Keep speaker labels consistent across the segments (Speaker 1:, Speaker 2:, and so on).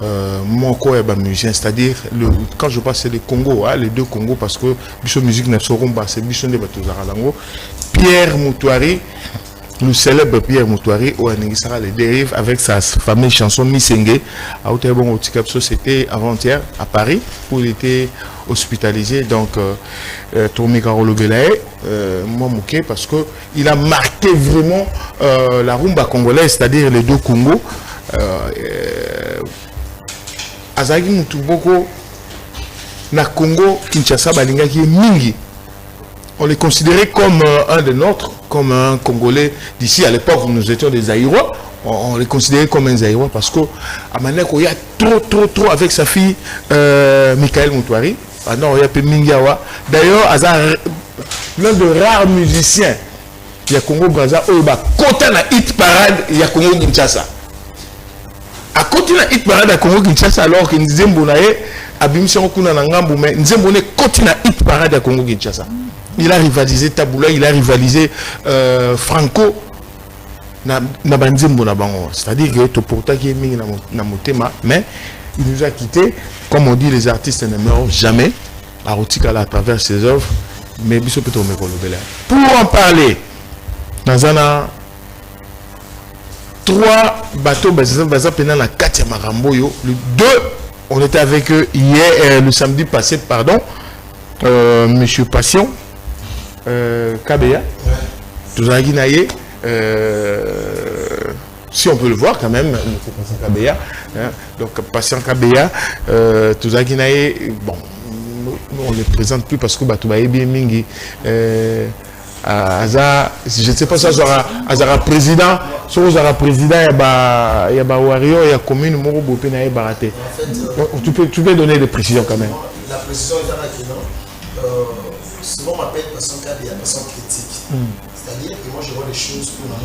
Speaker 1: mon corps est musicien, c'est-à-dire quand je passe les Congo, hein, les deux Congos, parce que Bichon Musique n'est pas c'est Bichon de Batouzarango, Pierre Moutouari, le célèbre Pierre Moutouari, où Aningisara les dérive avec sa fameuse chanson Missengue, à Outerbon au Tikapso, c'était avant-hier à Paris, où il était hospitalisé, donc Tourmi Karolo Belaé, moi mouké, parce qu'il a marqué vraiment la rumba congolaise, c'est-à-dire les deux Congos. Azagi Moutuboko na Congo, Kinshasa, Balingaki Mingi. On les considérait comme un des nôtres, comme un Congolais d'ici. À l'époque, nous étions des Zaïrois. On les considérait comme un Zaïrois parce qu'à Maneko, il y a trop avec sa fille Michael Moutouari. Ah non, il y a peu Mingiawa. D'ailleurs, l'un des rares musiciens, il y a Congo Brazza, où il y a Kota na hit parade, il y a Congo Kinshasa. À côté de la hit parade à Congo Kinshasa, alors que Nzembo nae abimission kuna na ngambu, mais Nzembo ne côté na hit parade à Congo Kinshasa. Il a rivalisé Taboula, il a rivalisé Franco na Nzembo na bango. C'est-à-dire que tout pour qui est mis na motema, mais il nous a quittés. Comme on dit, les artistes ne meurent jamais. À Rotikala à travers ses œuvres, mais biso peut tomber pour en parler, Nazana. 3 bateaux pendant la 4e Maramboyo. Le 2, on était avec eux hier, le samedi passé, pardon. Monsieur Passion, Kabeya, Touzaginaye, si on peut le voir quand même, Monsieur Passion Kabeya. Donc, Passion Kabeya, Touzaginaye, bon, on ne les présente plus parce que Batoubaye bien Mingi. Je ne sais pas si Azara président, si Azara président, il y a Wario, il y a commune, Moro Bopé, il y a Baraté. Tu peux donner des précisions quand même.
Speaker 2: La précision est là, souvent on m'appelle personne qui a personne critique. C'est-à-dire que moi je vois des choses pour la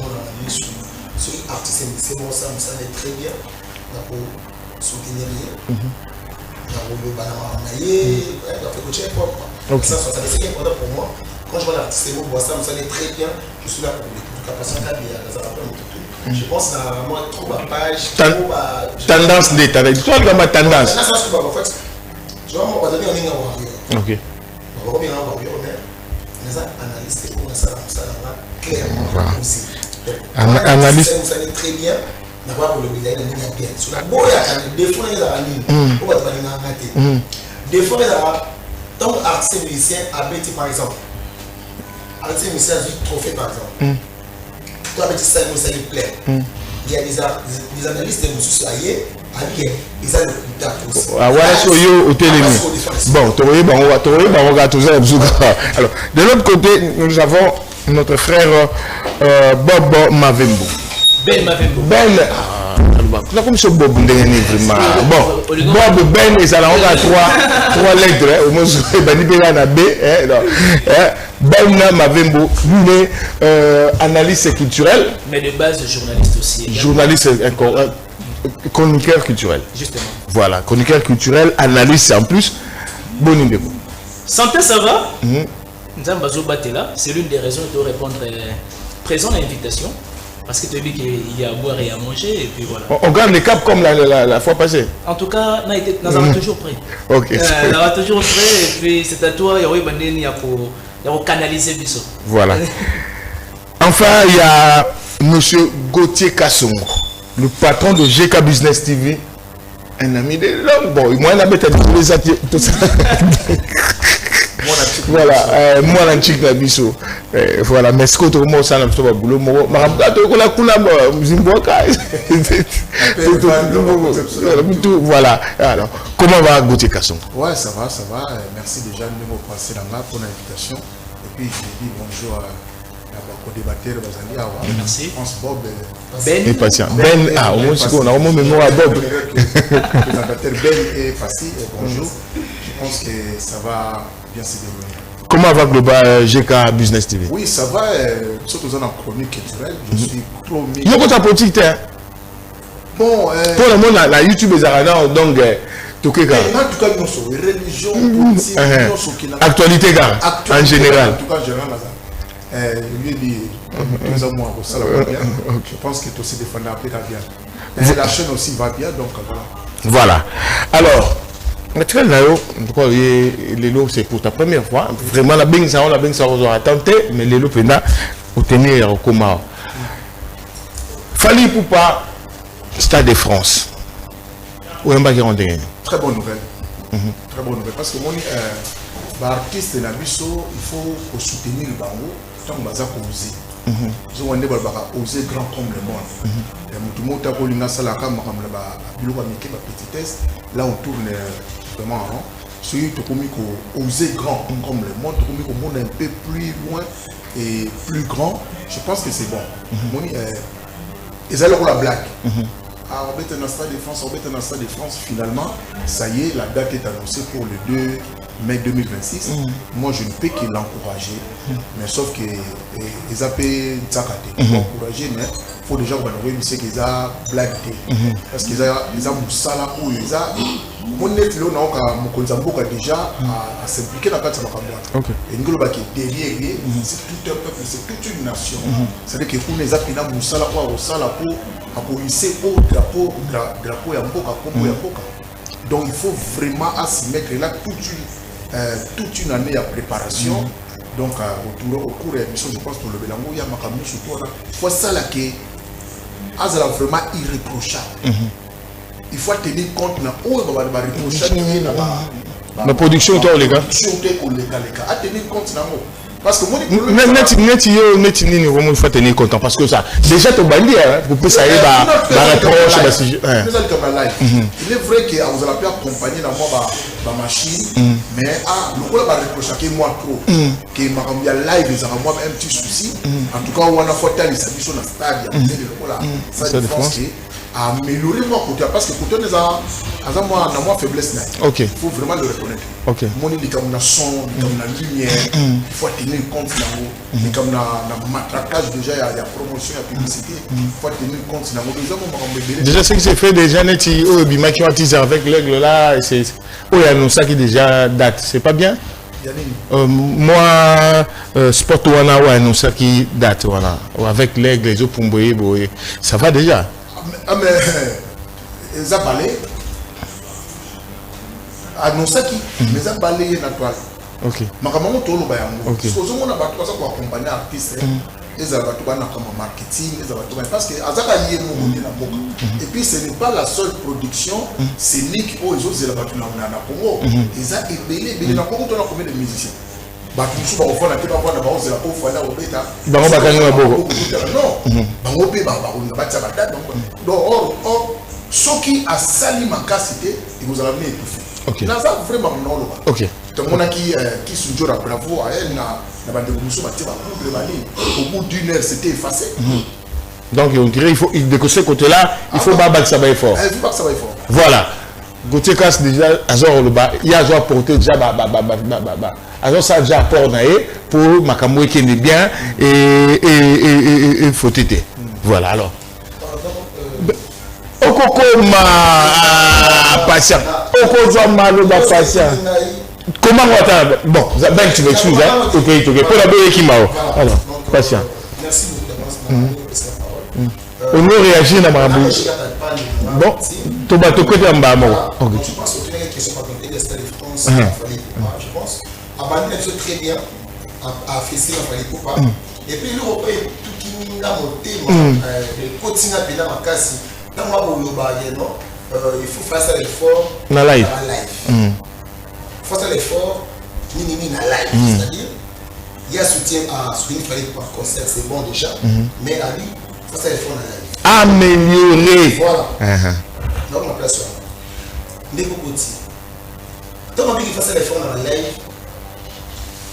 Speaker 2: sur l'artiste, c'est bon, ça est très bien, pour soutenir les ça c'est important pour moi. Quand je vois l'artiste, ça me semble très bien. Je suis là pour l'écoute. Je pense à moi, trop ma page.
Speaker 1: Tendance d'état. Toi, tu as ma tendance.
Speaker 2: En fait, je vois, moi, je vais en warrior.
Speaker 1: Ok.
Speaker 2: Je vais en warrior, mais les analystes, ça clairement aussi.
Speaker 1: Analyse.
Speaker 2: Ça est très bien. D'avoir le bilan de bien. Sur la boya, des fois, il y a une ligne. Pourquoi tu vas dire des fois, il y a tant d'artistes musiciens à Betty, par exemple. Arrêtez le message du trophée par exemple. Toi avec ça, ça lui plaît. Il y a des analystes de Moussou Saïe, ils ont le plus tard aussi.
Speaker 1: Ah ouais, sur yo au télé. Bon, on regarde tout ça. Alors, de l'autre côté, nous avons notre frère Bob Mavembo.
Speaker 3: Ben Mavembo.
Speaker 1: Ben. Comme ce Bob vraiment. Bon, Bob Ben, ils ont trois lettres. Au moins, B. Ben Mavembo, lui analyste culturel.
Speaker 3: Mais de base, journaliste aussi.
Speaker 1: Journaliste, chroniqueur culturel.
Speaker 3: Justement.
Speaker 1: Voilà, chroniqueur culturel, analyste en plus. Bon numéro.
Speaker 3: Santé, ça va? Nzambazo Batela, c'est l'une des raisons de répondre présent à l'invitation. Parce que tu as dit qu'il y a à boire et à manger, et puis voilà.
Speaker 1: On garde les caps comme la fois passée.
Speaker 3: En tout cas, nous avons toujours prêt.
Speaker 1: Ok.
Speaker 3: Nous avons toujours prêt, et puis c'est à toi, il y a pour canaliser Bisso.
Speaker 1: Voilà. Enfin, il y a M. Gauthier Kassongo, le patron de GK Business TV, un ami de l'homme. Bon, moi, je suis tout ça. Voilà, moi la chic na biso. Voilà, mais ce que tout le monde ça n'a pas boulot. Voilà. Alors, comment va Gauthier Kasson?
Speaker 4: Ouais, ça va. Merci déjà de me passer là pour l'invitation. Et puis je dis bonjour à co-débatteur Bazali.
Speaker 3: Merci.
Speaker 4: France Bob.
Speaker 1: Ben et patient. Ben, au moins on a au moins mémoire à Bob.
Speaker 4: Présentateur Ben et Fassi, bonjour. Je pense que ça va bien se dérouler.
Speaker 1: Comment va Global GK Business TV?
Speaker 4: Oui, ça va, surtout dans la chronique culturelle. Je suis trop mis.
Speaker 1: Il y a ta politique, hein?
Speaker 4: Bon,
Speaker 1: pour le monde, la YouTube est arrêtée, donc,
Speaker 4: en tout cas, nous sommes religion, politique,
Speaker 1: actualité, en général.
Speaker 4: En tout cas, en général, lui dit, nous avons ça va bien. Je pense que tout se défend après, ça bien. La chaîne aussi va bien, donc voilà.
Speaker 1: Voilà. Alors, Lelo, c'est pour ta première fois. Vraiment, la bing ça, on a tenté, mais Lelo, pour tenir au coma. Fali Poupa, Stade de France. Où est-ce qu'on est?
Speaker 4: Très bonne nouvelle. Très bonne nouvelle. Parce que mon artiste de Nabiso, il faut soutenir le bango tant qu'on va oser. Ils ont osé grand comme le monde. Tout le monde a voulu petitesse. Là, on tourne vraiment en rond. Celui qui a osé grand comme le monde, qui a monde un peu plus loin et plus grand, je pense que c'est bon. Ils allaient la blague. On est dans le Stade de France, finalement, ça y est, la date est annoncée pour le 2 mai 2026. Moi, je ne peux que l'encourager, mais sauf que les appels encourager, mais il faut déjà voir qu'ils ont blagué. Parce qu'ils ont moussala ou ils ont mon net là déjà à s'impliquer dans la carte de la et nous derrière c'est tout un peuple, c'est toute une nation. C'est-à-dire que pour les appels moussala ou au hisser au drapeau et Mboka. Donc il faut vraiment s'y mettre là toute une année à préparation. Donc au cours de l'émission, je pense pour le Bélango, il y a ma caméra sur toi. Il faut ça là qui est vraiment irréprochable. Il faut tenir compte de la
Speaker 1: production, toi, les gars.
Speaker 4: À tenir compte de parce que moi,
Speaker 1: il faut tenir compte parce que ça, déjà, tu vas dire, vous pouvez savoir, il
Speaker 4: est vrai que vous allez accompagner dans ma machine, mais le coup va reprocher moi trop, que ma live, ils ont un petit souci. En tout cas, on a fait ça sur le stade, ça défense améliorer moi côté parce que côté nous a moi faiblesse là.
Speaker 1: OK.
Speaker 4: Il faut vraiment le reconnaître.
Speaker 1: OK.
Speaker 4: Mon il comme na son, comme na lumière, il faut tenir compte là haut. Comme na matraquage déjà il y a promotion, il y a publicité, il faut tenir compte là haut.
Speaker 1: Déjà ce qui s'est fait déjà net au bima qui ont teasé avec l'aigle là, c'est il y a un ça qui déjà date, c'est pas bien. Moi sport wana ouais non ça qui date voilà avec l'aigle les autres pomboyer ça va déjà.
Speaker 4: Ah mais ils ont balayé annoncé qui mais ont balayé la toile.
Speaker 1: OK.
Speaker 4: Makamamo tolo ba yango.
Speaker 1: OK.
Speaker 4: Parce que on a battu ça pour accompagner artiste. Ils ont battu ba na comme marketing, ils ont battu parce que azaka lié mo na boka. Et puis ce n'est pas la seule production, c'est Nick oh ils ont la battu na Congo. Ils ont ébélé na Congo on a combien de musiciens. Batusu ba ofana te ba wana ba ozela ko fala obeta
Speaker 1: bango bakanga boko
Speaker 4: non bango pe ba batsa ba date donc or soki asali makasité et vous allez venir étouffer.
Speaker 1: OK.
Speaker 4: Na ça vraiment non lo.
Speaker 1: OK.
Speaker 4: Tout le monde qui sunjora bravo à elle na bande musu ba te ba couple bani au bout d'une heure c'était effacé.
Speaker 1: Donc on dirait il faut de ce côté là il faut pas battre ça va fort.
Speaker 4: Il faut pas que ça va fort.
Speaker 1: Voilà. Gauthier Casse déjà azor le bas il y a genre porter déjà alors ça déjà apport pour makamwe qui est bien et faut t'aider. Voilà alors. Okokoma patient. Okozoma le patient. Comment on va bon, ben tu m'excuses hein. OK. Pour la bonne équipe alors patient.
Speaker 2: Merci beaucoup
Speaker 1: on nous réagit dans ma bouche. Bon, tu vas te côté en bas.
Speaker 2: Je pense que tu as une question par contre, le Stade de France, je pense. Abandonner très bien, à fester la Fali Poupa. Et puis l'Europe est tout qui n'a monté, le continent de la Makassi. Dans ma boule, il faut faire ça l'effort
Speaker 1: dans la live.
Speaker 2: Il faut faire l'effort, ni dans la live. C'est-à-dire, il y a soutien à soutenir Fali Poupa concert, c'est bon déjà, mais à lui, il faut faire l'effort dans la live.
Speaker 1: Améliorer.
Speaker 2: Voilà. Donc, on place ça. Mais beaucoup de temps. Tant qu'on dit qu'il fasse l'effort dans la live,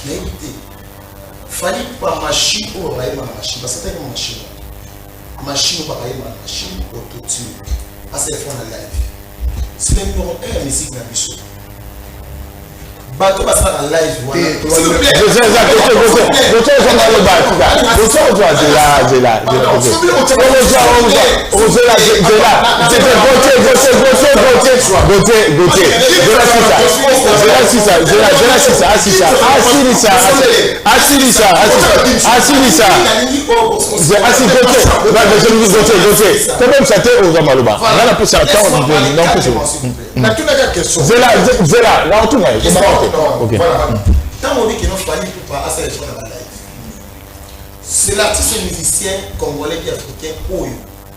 Speaker 2: mais écoutez, il fallait pas machine ou pas ma machine. Parce que c'est une machine. Machine ou pas ma machine, autotune. Parce que l'effort dans la live. C'est le numéro 1 musique dans le bichot. bateau passe en live.
Speaker 1: S'il vous plaît.
Speaker 2: Tant qu'on dit qu'il n'a pas fallu pour pas assez les choses dans la live. C'est l'artiste musicien congolais et africain Oyo.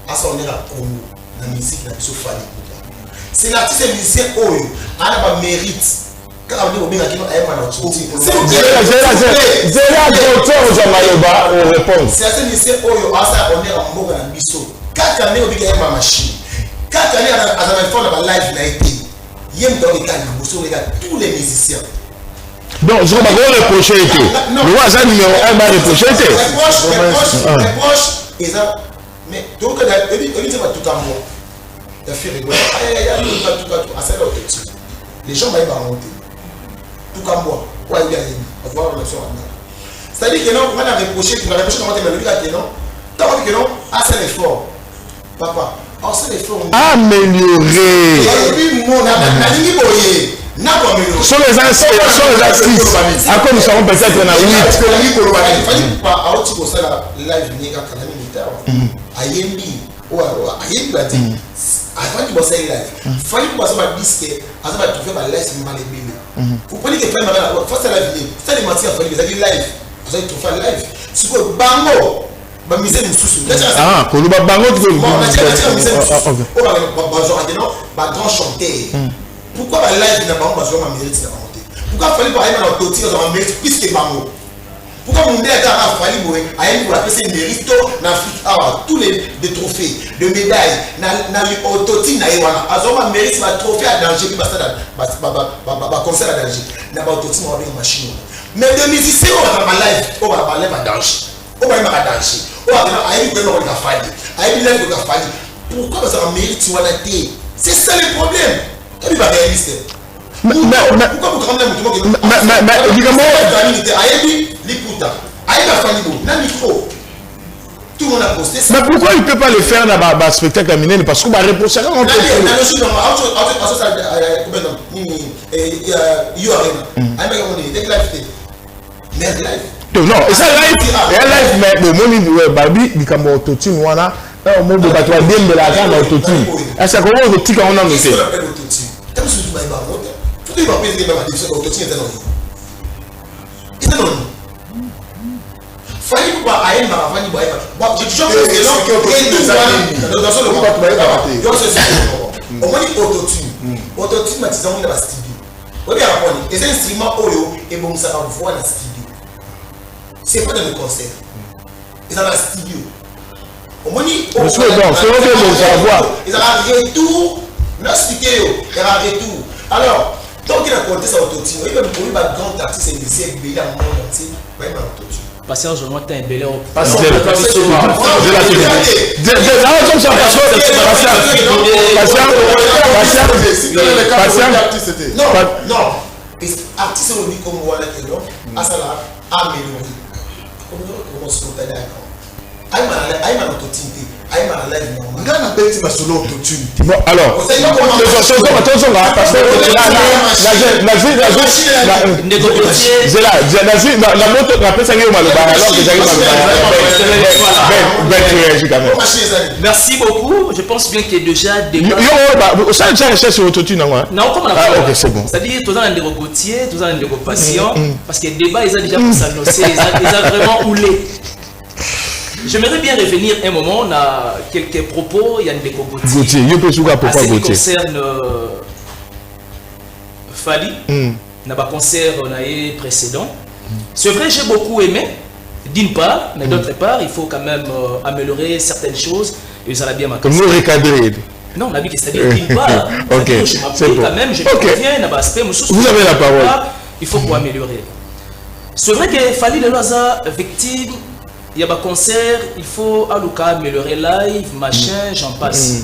Speaker 2: À son est la Congo, la musique n'a plus fallu. C'est l'artiste musicien Oyo. À la mérite. Quand on dit au bien qu'il a un c'est l'artiste musicien Oyo. À ça on est en mot dans biseau. Quand on est au bien qu'il a une machine. Quand on est à la fin de la live n'a été. Il y a tous les musiciens.
Speaker 1: Donc, je ne vais pas reprocher. Le voisin numéro 1 va reprocher.
Speaker 2: Les proches, mais donc, il dit tout à moi. Il a fait rigoler. Les gens vont remonter. Tout comme moi. C'est-à-dire que non, on a reproché, tu vas reprocher comment tu m'as dit que non. Tu as dit que non, assez l'effort. Papa.
Speaker 1: Améliorer. Sur les assises, à quoi nous serons peut-être dans 8. Ah, quand nous bango
Speaker 2: grand chanteur. Pourquoi la live n'a pas besoin de mérite? Pourquoi il fallait pas aller dans l'autotie dans un mérite plus que bango? Pourquoi mon mère a fallu mourir à elle pour appeler mérite en Afrique? Tous les trophées, de médailles, na autotie na iwana. Azoma mérite ma trophée à danger puis basta ba concert à danger. Na ba autotie ma avec machine. Mais de musiciens on va live, on va parler à danger. On va à danger. On va à elle pour le faire. À elle live le faire. Pourquoi ça mérite wana té? C'est ça le problème. Il va réaliser. Pourquoi vous ramenez un mouton?
Speaker 1: Mais évidemment,
Speaker 2: tout le monde a posté ça.
Speaker 1: Mais pourquoi il ne peut pas le faire dans le spectacle à Miné? Parce qu'on va reprocher à un non, et ça live, mais le monde Babi, il y a un autotune, voilà. Un monde de bateau à bien de la gamme autotune. Et c'est comment on dit qu'on a noté?
Speaker 2: Comme si tu m'avais pas monté, tout le monde peut dire que ma décision d'autotune était non. Il était non. Fallait pas aller dans la famille. Bon, j'ai toujours fait que non. Dans ce moment, on dit autotune. Autotune, ma disant, on a studio. On dit à la et c'est un instrument Oyo et bon, ça va voir dans le studio. C'est pas dans le concert. C'est dans le studio. On dit
Speaker 1: c'est bon,
Speaker 2: ils ont un retour. L'expliquer, il y a un retour. Alors, tant qu'il a compté sa autotune, il va me trouver un grand artiste et il belé dans le monde entier. Il va y avoir autotune.
Speaker 3: Patience, je vois un belé.
Speaker 1: Patience,
Speaker 2: non. Artiste au niveau comme moi, à ça là, amélioré. Comment se fait aïe ma autotune.
Speaker 1: Bon, alors, attention là, parce que
Speaker 3: merci beaucoup. Je pense bien qu'il y a déjà des.
Speaker 1: Ça déjà recherché sur autotune, non?
Speaker 3: Non, comme on a
Speaker 1: fait. Ok, c'est bon.
Speaker 3: C'est-à-dire, tous les Gautier, tous les patients, parce que le débat, ils ont déjà pu s'annoncer, ils ont vraiment houlé. J'aimerais bien revenir un moment, on a quelques propos, il y a des Gautier. À ce qui concerne Fali, dans le concert précédent. C'est vrai, j'ai beaucoup aimé, d'une part, mais d'autre part, il faut quand même améliorer certaines choses. Et ça l'a bien marqué.
Speaker 1: Nous recadrer.
Speaker 3: Non, on a vu que c'est-à-dire d'une part,
Speaker 1: c'est bon.
Speaker 3: quand même, je conviens dans l'aspect.
Speaker 1: Vous avez la parole.
Speaker 3: Il faut pour améliorer. C'est vrai que Fali de Loza, victime. Il y a un concert, il faut à l'ouka améliorer live, machin, j'en passe.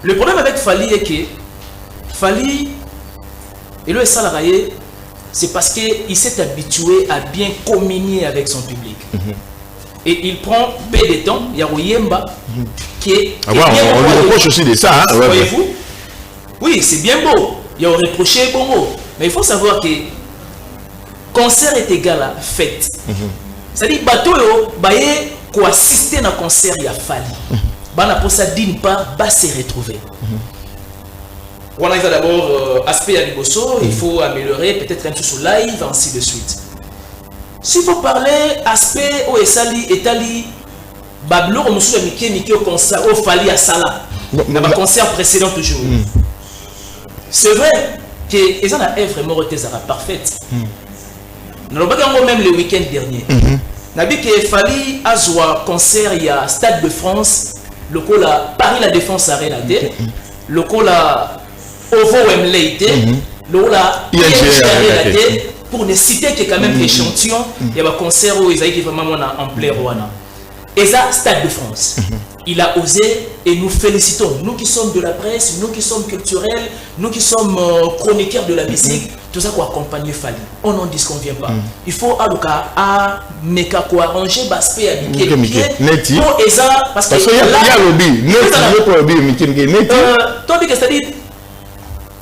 Speaker 3: Le problème avec Fali est que Fali, il est salarié c'est parce qu'il s'est habitué à bien communier avec son public. Et il prend peu de temps. Il y a Oyemba qui est.
Speaker 1: On lui reproche aussi de ça. Hein?
Speaker 3: Voyez-vous? Oui, c'est bien beau. Il y a reproché bon mot. Mais il faut savoir que concert est égal à fête. C'est-à-dire, bateau, baye, pour assister à un concert, il y a fallu. Bana pour ça, d'une part, va se retrouver. On a d'abord aspect à Liboso, il faut améliorer, peut-être un peu sur live, ainsi de suite. S'il faut parler aspect au Esali, Etali, Bablo, on se dit au concert, au Fali à Sala, dans le concert précédent toujours. C'est vrai que les gens ont vraiment été parfaite. Nous avons même le week-end dernier. Nous avons dit qu'il fallait avoir un concert, il y a Stade de France, le coup là, Paris la Défense Arena, le coup là, Ovo Wembley, le coup là, ING pour ne citer que quand même l'échantillon, il y a un concert où ils ont vraiment en plein Rwanda. Et ça, Stade de France. Il a osé et nous félicitons. Nous qui sommes de la presse, nous qui sommes culturels, nous qui sommes chroniqueurs de la musique, tout ça pour accompagner Fali. On n'en disconvient pas. Il faut à Meka quoi arranger l'aspect habitué. Pour Eza, parce que
Speaker 1: il y a le lobby.
Speaker 3: Tandis que c'est-à-dire,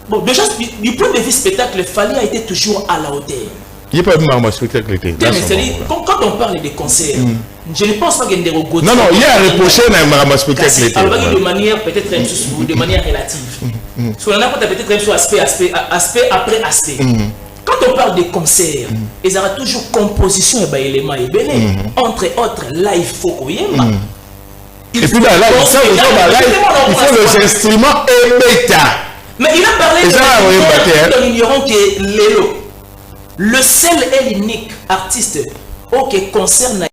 Speaker 3: bon, déjà, du point de vue spectacle, Fali a été toujours à la hauteur.
Speaker 1: Il n'y a pas eu un spectacle.
Speaker 3: Quand on parle des concerts, je ne pense pas qu'il y ait des robots.
Speaker 1: Non, il y a un reproché dans un spectacle.
Speaker 3: De manière peut-être de manière relative. Parce qu'on a peut-être un aspect après aspect. Quand on parle des concerts, il y aura toujours composition et éléments et entre autres live Fokoyema.
Speaker 1: Et puis dans la live, il faut les instruments et bêta.
Speaker 3: Mais il a parlé de l'ignorant qui est Lélo. Le seul et l'unique artiste qui concerne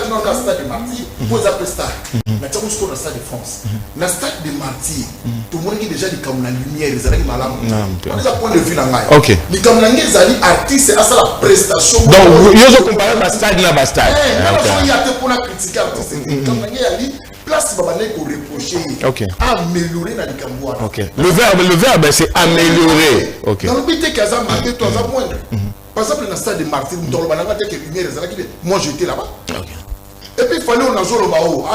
Speaker 4: dans le stade de martyrs, vous appelez stade. Mais tu as vu ce qu'on a stade de France. Le stade de martyrs, tout le monde qui déjà dit comme la lumière, les amis malades. On a point de vue dans la
Speaker 1: Ok.
Speaker 4: Les comme la artiste, c'est ça la prestation.
Speaker 1: Donc, il y a comparé le stade là, le stade.
Speaker 4: Il y a des pour la critiquer l'artiste. Comme la place qu'on reprocher, améliorer dans les cambois.
Speaker 1: Ok. Le verbe c'est améliorer. Ok.
Speaker 4: Dans le but que ça marqué, toi ça moindre. Par exemple, dans le stade de Martyr, moi j'étais là-bas. Et puis il fallait on a joué le bao.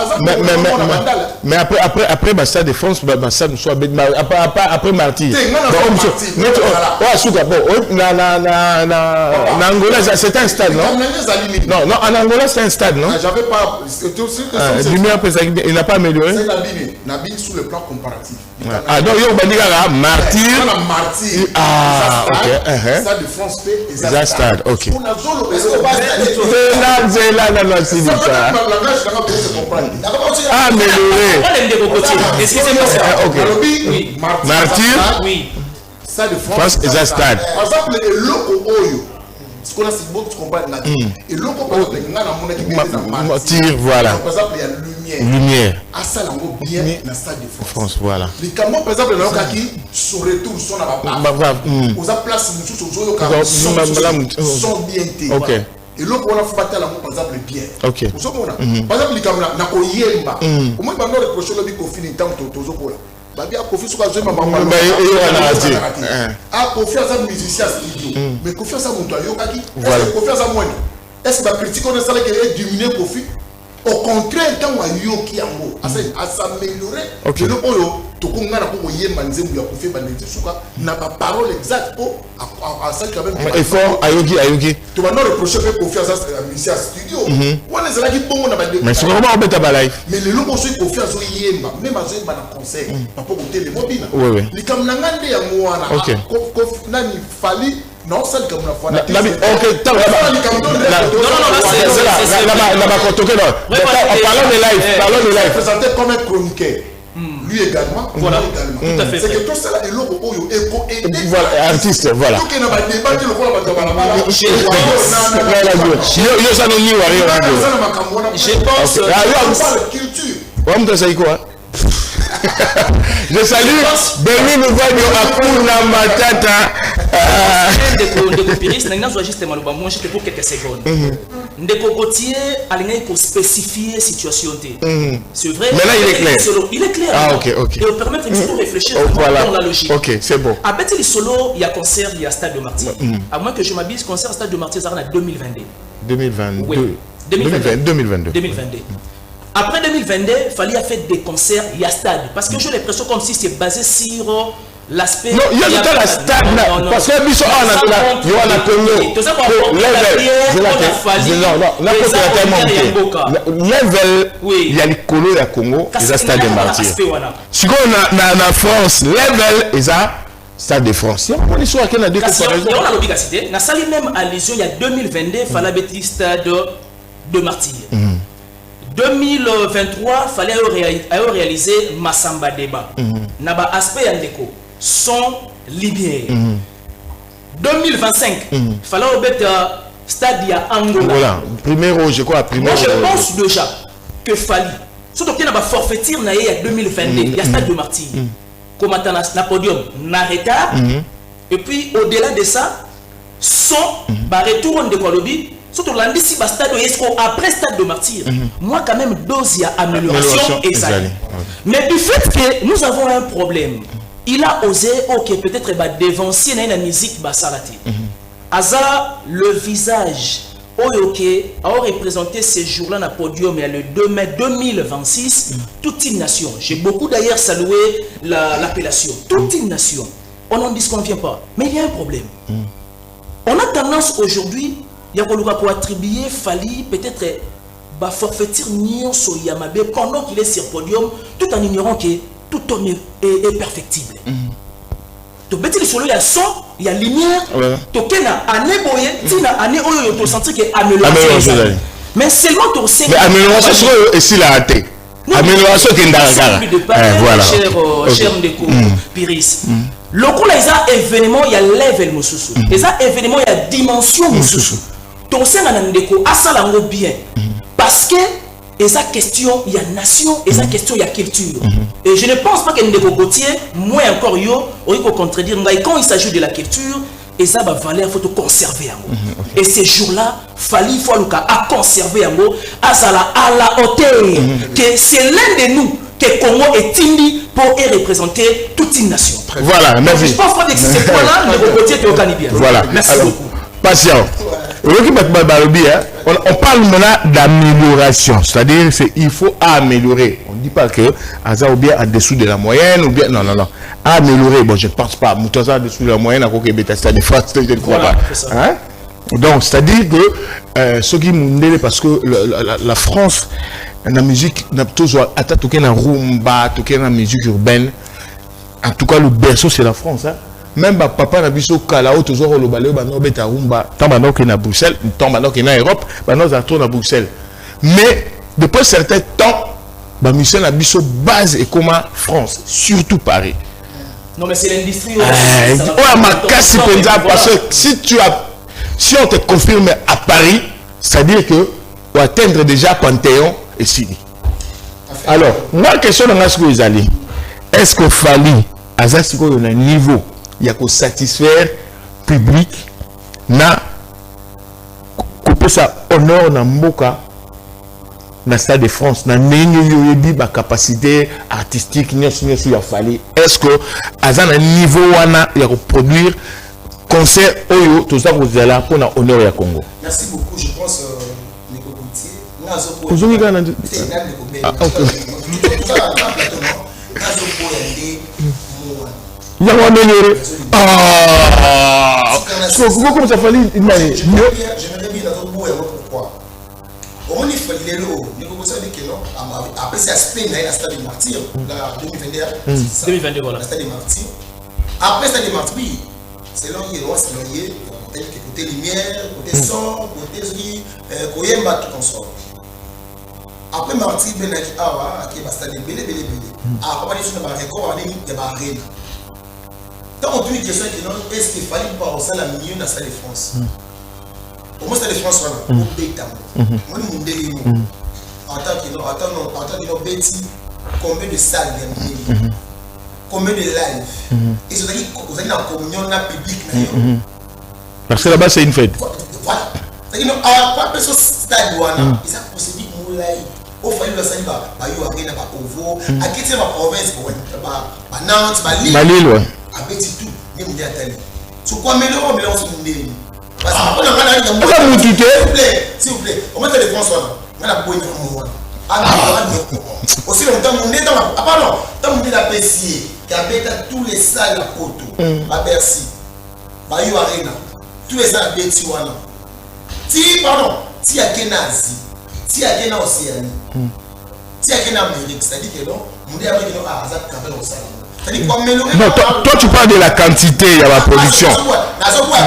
Speaker 1: Mais après le stade de France, le stade nous soit après Martyr. En Angola c'est un stade, non? Non, en Angola c'est un stade, non?
Speaker 4: J'avais pas.
Speaker 1: Lumière, il n'a pas amélioré.
Speaker 4: C'est l'abîme sur le plan comparatif.
Speaker 1: Ah donc il y a Martyr. Ah ok.
Speaker 4: Stade de France et
Speaker 1: un stade. Ok.
Speaker 4: On a joué le
Speaker 1: C'est là améliorer.
Speaker 3: Excusez-moi.
Speaker 1: Martyr.
Speaker 3: Oui.
Speaker 4: Stade de
Speaker 1: France et un stade.
Speaker 4: Par exemple, le loco Oyo. Ce qu'on a, c'est beaucoup de comprendre là. Et loco, par exemple, il y a un
Speaker 1: Martyr, voilà.
Speaker 4: Par exemple, il y a lumière. À ça, on va bien dans le stade de France.
Speaker 1: Voilà.
Speaker 4: Les Cameroun, par exemple, il y a qui sur retour, sont à la base. Aux places, nous sont bien été.
Speaker 1: Ok.
Speaker 4: Et l'autre, on a fait battre l'amour, par exemple, bien.
Speaker 1: Ok.
Speaker 4: Par exemple, les Cameroun, on a koyemba. Au moins, on a reproché le bic au fin du temps, Tozokola. Babia Kofi sur la maman. Ah, Kofi a sa musicien studio. Mais Kofi a sa montagne. Est-ce que Kofi a sa moine? Est-ce que la critique on a ça qui est diminué Kofi? Au contraire, quand on a eu qui a mot, à s'améliorer. Le polo, tout le monde a pour y manzer ou y a Kofi Banete Souka n'a pas parole exacte pour à ça quand même.
Speaker 1: Et fort, Ayogi.
Speaker 4: Tu vas nous reprocher que Kofi a sa musicien studio. On est là qui bon on a pas.
Speaker 1: Mais c'est comment on met ta balaye?
Speaker 4: Mais le logo aussi Kofi a zoé yemba, même à zoé bana conseil. Pas pour côté les mobiles.
Speaker 1: Oui.
Speaker 4: Les kamnangande ya moana. Kofi nani fali. Non, c'est comme la fois.
Speaker 1: Ok, tant là-bas. Parlons de live.
Speaker 4: Présenté comme un chroniqueur. Lui également.
Speaker 3: Voilà. Tout à fait.
Speaker 4: C'est que tout ça là est logo Oyo.
Speaker 1: Voilà, artiste, voilà.
Speaker 4: Tout qui n'a pas débattu le rôle de la
Speaker 3: Je pense.
Speaker 1: Je salue Beni Mouvadio Akuna Matata.
Speaker 3: Ndeko Piris, n'a pas justement le bon, moi j'étais pour quelques secondes. Ndeko Gauthier a pour spécifier situation T. C'est vrai.
Speaker 1: Mais là il est clair.
Speaker 3: Il est clair.
Speaker 1: Ah ok.
Speaker 3: Et on permet de réfléchir dans la logique.
Speaker 1: Ok, c'est bon.
Speaker 3: À Betty Solo, il y a concert, il y a Stade de Martyr. À moins que je m'abuse, concert Stade de Martyr, ça en a 2022.
Speaker 1: 2022.
Speaker 3: Oui.
Speaker 1: 2022.
Speaker 3: Après 2022, il fallait faire des concerts, il y a stade. Parce que j'ai l'impression comme si c'est basé sur l'aspect.
Speaker 1: Non, il y a tout à la stade. Parce que Bissot, on a connu.
Speaker 3: Tout ça pour
Speaker 1: level, il y a les colos, il y a Congo, il y a stade de Martyr. Si on a France, level, il y a stade de France. On est sûr qu'il y a des comparaisons.
Speaker 3: On a l'obligation. Dans la même allusion, il y a 2022, il fallait bâtir stade de Martyr. 2023, il fallait réaliser Massamba Débat. Naba aspect Yandeko, son lumière. 2025, il fallait mettre stade à Angola.
Speaker 1: Voilà, premier je crois.
Speaker 3: Moi, je pense déjà que Fali, surtout qu'il y a un forfaiture il y a 2022, il y a stade de Martyr. Comme na podium, na retard. Et puis, au-delà de ça, son retour de Kolobi. Surtout l'ambition stade après stade de Martyr. Moi quand même dose y a amélioration et ça. Mais du fait que nous avons un problème, il a osé peut-être dévancer la musique basarati. Aza le visage a représenté ces jours-là dans le podium le 2 mai 2026 toute une nation. J'ai beaucoup d'ailleurs salué l'appellation toute une nation. On n'en disconvient pas, mais il y a un problème. On a tendance aujourd'hui il y a pour attribuer Fali peut-être forfaiture Nyonso Yamabe pendant qu'il est sur podium tout en ignorant que tout homme est perfectible. Tu peux dire il y a son, il y a lumière, tu as année boye, tu as année oyo tu sentir que amélioration. Mais seulement tu sais
Speaker 1: mais amélioration et si la raté. Amélioration qui est
Speaker 3: voilà. Cher Ndeko Piris. Le coup là, il y a événement, il y a level Moussousou. Il y a événement, il y a dimension Moussousou. Ton sein en Ndeko, à ça bien. parce que et ça question il y a nation et ça question il y a culture et je ne pense pas que Ndeko Gauthier moins encore yo on peut contredire quand il s'agit de la culture et ça va valeur faut conserver et ces jours-là fallait faut à conserver à la hauteur que c'est l'un de nous que Congo est indi pour représenter toute une nation.
Speaker 1: Voilà, merci.
Speaker 3: Je pense pas que ces points-là Ndeko Gauthier te organise bien.
Speaker 1: Voilà,
Speaker 3: merci beaucoup.
Speaker 1: Patient. On parle maintenant d'amélioration, c'est-à-dire il faut améliorer. On ne dit pas que Aza ou bien en dessous de la moyenne ou bien non. Améliorer, bon je ne pense pas. Moutaza en dessous de la moyenne, à quoi que c'est France, je ne crois pas. Hein? Donc c'est-à-dire que ce qui m'ondele parce que la France, la musique n'a toujours attaqué la rumba, attaqué la musique urbaine. En tout cas le berceau c'est la France. Hein? Même papa n'a biso kala toujours le balé bano beta rumba tant maintenant qu'il na Bruxelles tant maintenant qu'il na Europe bano za tourne à Bruxelles mais depuis un certain temps ba Michel na biso base et comment France surtout Paris
Speaker 3: non mais c'est l'industrie
Speaker 1: parce que si on te confirme à Paris c'est-à-dire que pour atteindre déjà Panthéon et Sini alors moi question dans ce que vous allez est-ce que Fally Azasiko on a un niveau il y a que satisfaire public na couper ça honneur na mboka na Stade de France na ndenge yoyebi ba capacité artistique nyonso ya Fally est-ce que azan un niveau wana ya ko produire concert oyo toza ko zala pour na honneur ya Congo.
Speaker 2: Merci beaucoup, je pense Ndeko Gauthier nazo ko
Speaker 1: ozongi kana il y a un amélioré. Comment ça fallait
Speaker 2: j'aimerais bien dans le pourquoi on y fait les lots Ndeko Gauthier dit que non après c'est Spain là Stade des Martyrs la 2022 voilà Stade des Martyrs après Stade des Martyrs oui c'est là il y a c'est là côté lumière côté son côté qui koyemba tout ensemble après Martyrs benaki awa qui va Stade belé après on a des records on est ba arena. Tant on une question qui non est-ce qu'il fallait pas au sein la milieu dans Stade de France au moins Stade de France voilà au bêta moi mon délire en tant que Betty combien de salles il y a combien de live et c'est vous avez la communion na public
Speaker 1: parce que là-bas c'est une fête
Speaker 2: voilà c'est-à-dire non pas personne stade wana et ça possible moulay au fallait le salut ba yo arena ba ovo à quitter ma province ba Nantes ba Lille
Speaker 1: ouais
Speaker 2: avec tout les mondiaux tali sur quoi mais on se mondial parce que on a s'il vous plaît on met les France on a bonne aussi longtemps on est dans pardon tant on est l'apprécier qui avait tous les salles à Porto à Bercy ba yo arena tous les salles Betty wana si pardon si à Kenazi si à Kena Océanie si à Kena Amérique c'est-à-dire que non mondial avec nous à Azak Kabel au salon.
Speaker 1: Non, toi tu parles de la quantité, il y a la production.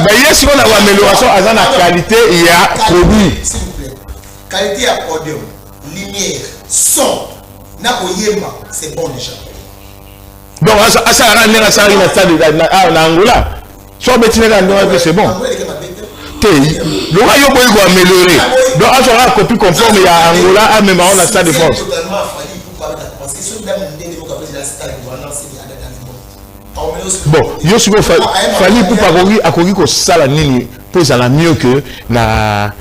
Speaker 1: Mais il y a si on a l'amélioration, à la qualité, il y a produit.
Speaker 2: S'il vous plaît. Qualité à podium, lumière, son, Nakoyema, c'est bon déjà.
Speaker 1: Donc, ça a rendu la salle en Angola. Soit c'est bon. Le royaume peut améliorer. Donc, on aura copie conforme, il y a Angola, même on a Stade de France. Bon, yo suis Fally pour parler à courir que ça la nini pour ça la mieux que na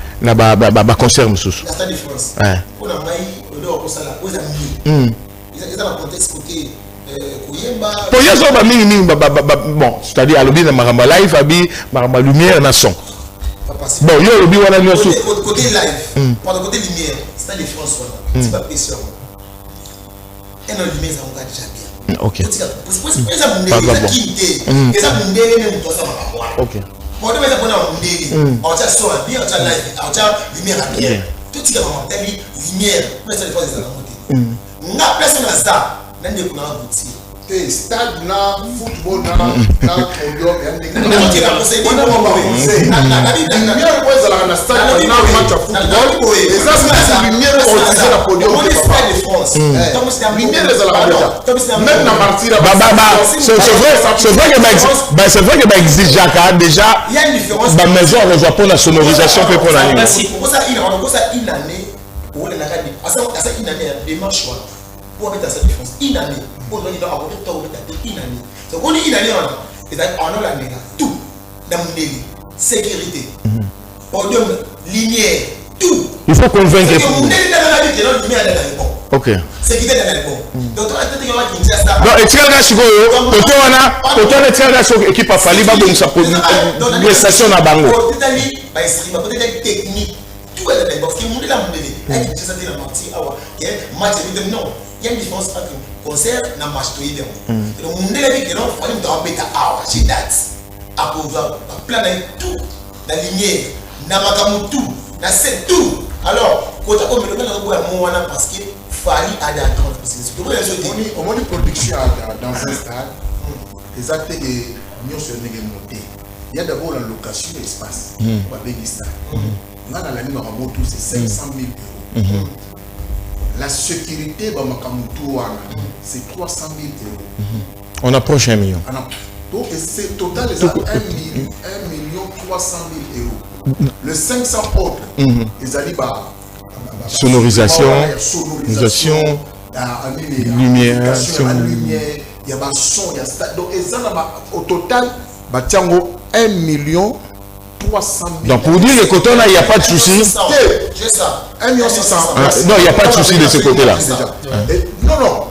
Speaker 1: concert monsieur.
Speaker 2: La Stade de France. Ouais. On a maï on ça la pose à mieux. Ils ont un contexte côté Koyemba.
Speaker 1: Pour yo so ba mingi bon, c'est-à-dire à l'objet de maramba live abi maramba lumière na son. Bon, yo l'objet wana nyo so.
Speaker 2: Côté live, pendant côté lumière, Stade de France voilà. C'est pas pression. Et non lumière ça on va déjà bien.
Speaker 1: Ok.
Speaker 2: Ok. Bon, on va dire on tient sur un bien, on tient live, on tient lumière à bien. Tout ce qui est vraiment lumière, mais ça dépend des alentours. On a personne à ça, même des couleurs abouties.
Speaker 4: Stade na football na podium
Speaker 1: c'est vrai que existe Jacques déjà
Speaker 2: il y a une différence
Speaker 1: maison au Japon la sonorisation peut prendre
Speaker 2: pour ça il année on est là à ça une année démarche pour mettre sa défense une année pour donner dans apporter toi une année donc on est une année on a la néga tout dans le sécurité podium lumière tout
Speaker 1: il faut convaincre
Speaker 2: ok sécurité dans le bon donc toi tu as dit que ça
Speaker 1: non et tu as siko yo to wana tu as siko équipe a fali ba bon sa prestation na bango
Speaker 2: totally ba stream peut-être technique tout est là parce que monde là monde avec ça dit la partie awa il y a match de non il y a une différence entre concert na match to idem donc monde là que non fallait me rappeler awa c'est that à pouvoir planer tout la lumière na makamu tout na c'est tout alors quand on me donne un mot parce que fallait aller à 30
Speaker 4: on moni production dans un stade les actes que nous sommes montés il y a d'abord la location d'espace on va bénir ça là dans la ligne tout c'est 500 000 euros la sécurité c'est 300 000 euros
Speaker 1: on approche 1 million
Speaker 4: donc c'est total 1 million 300 000 euros le 500 autres ils allaient
Speaker 1: sonorisation lumière,
Speaker 4: il y a un son, il y a ça. Donc, au total, 1 million 300 000.
Speaker 1: Donc, pour dire que côté là, il n'y a pas de souci.
Speaker 2: J'ai ça.
Speaker 4: 1 million 600.
Speaker 1: Non, il n'y a pas de souci de ce côté-là.
Speaker 4: Non, non.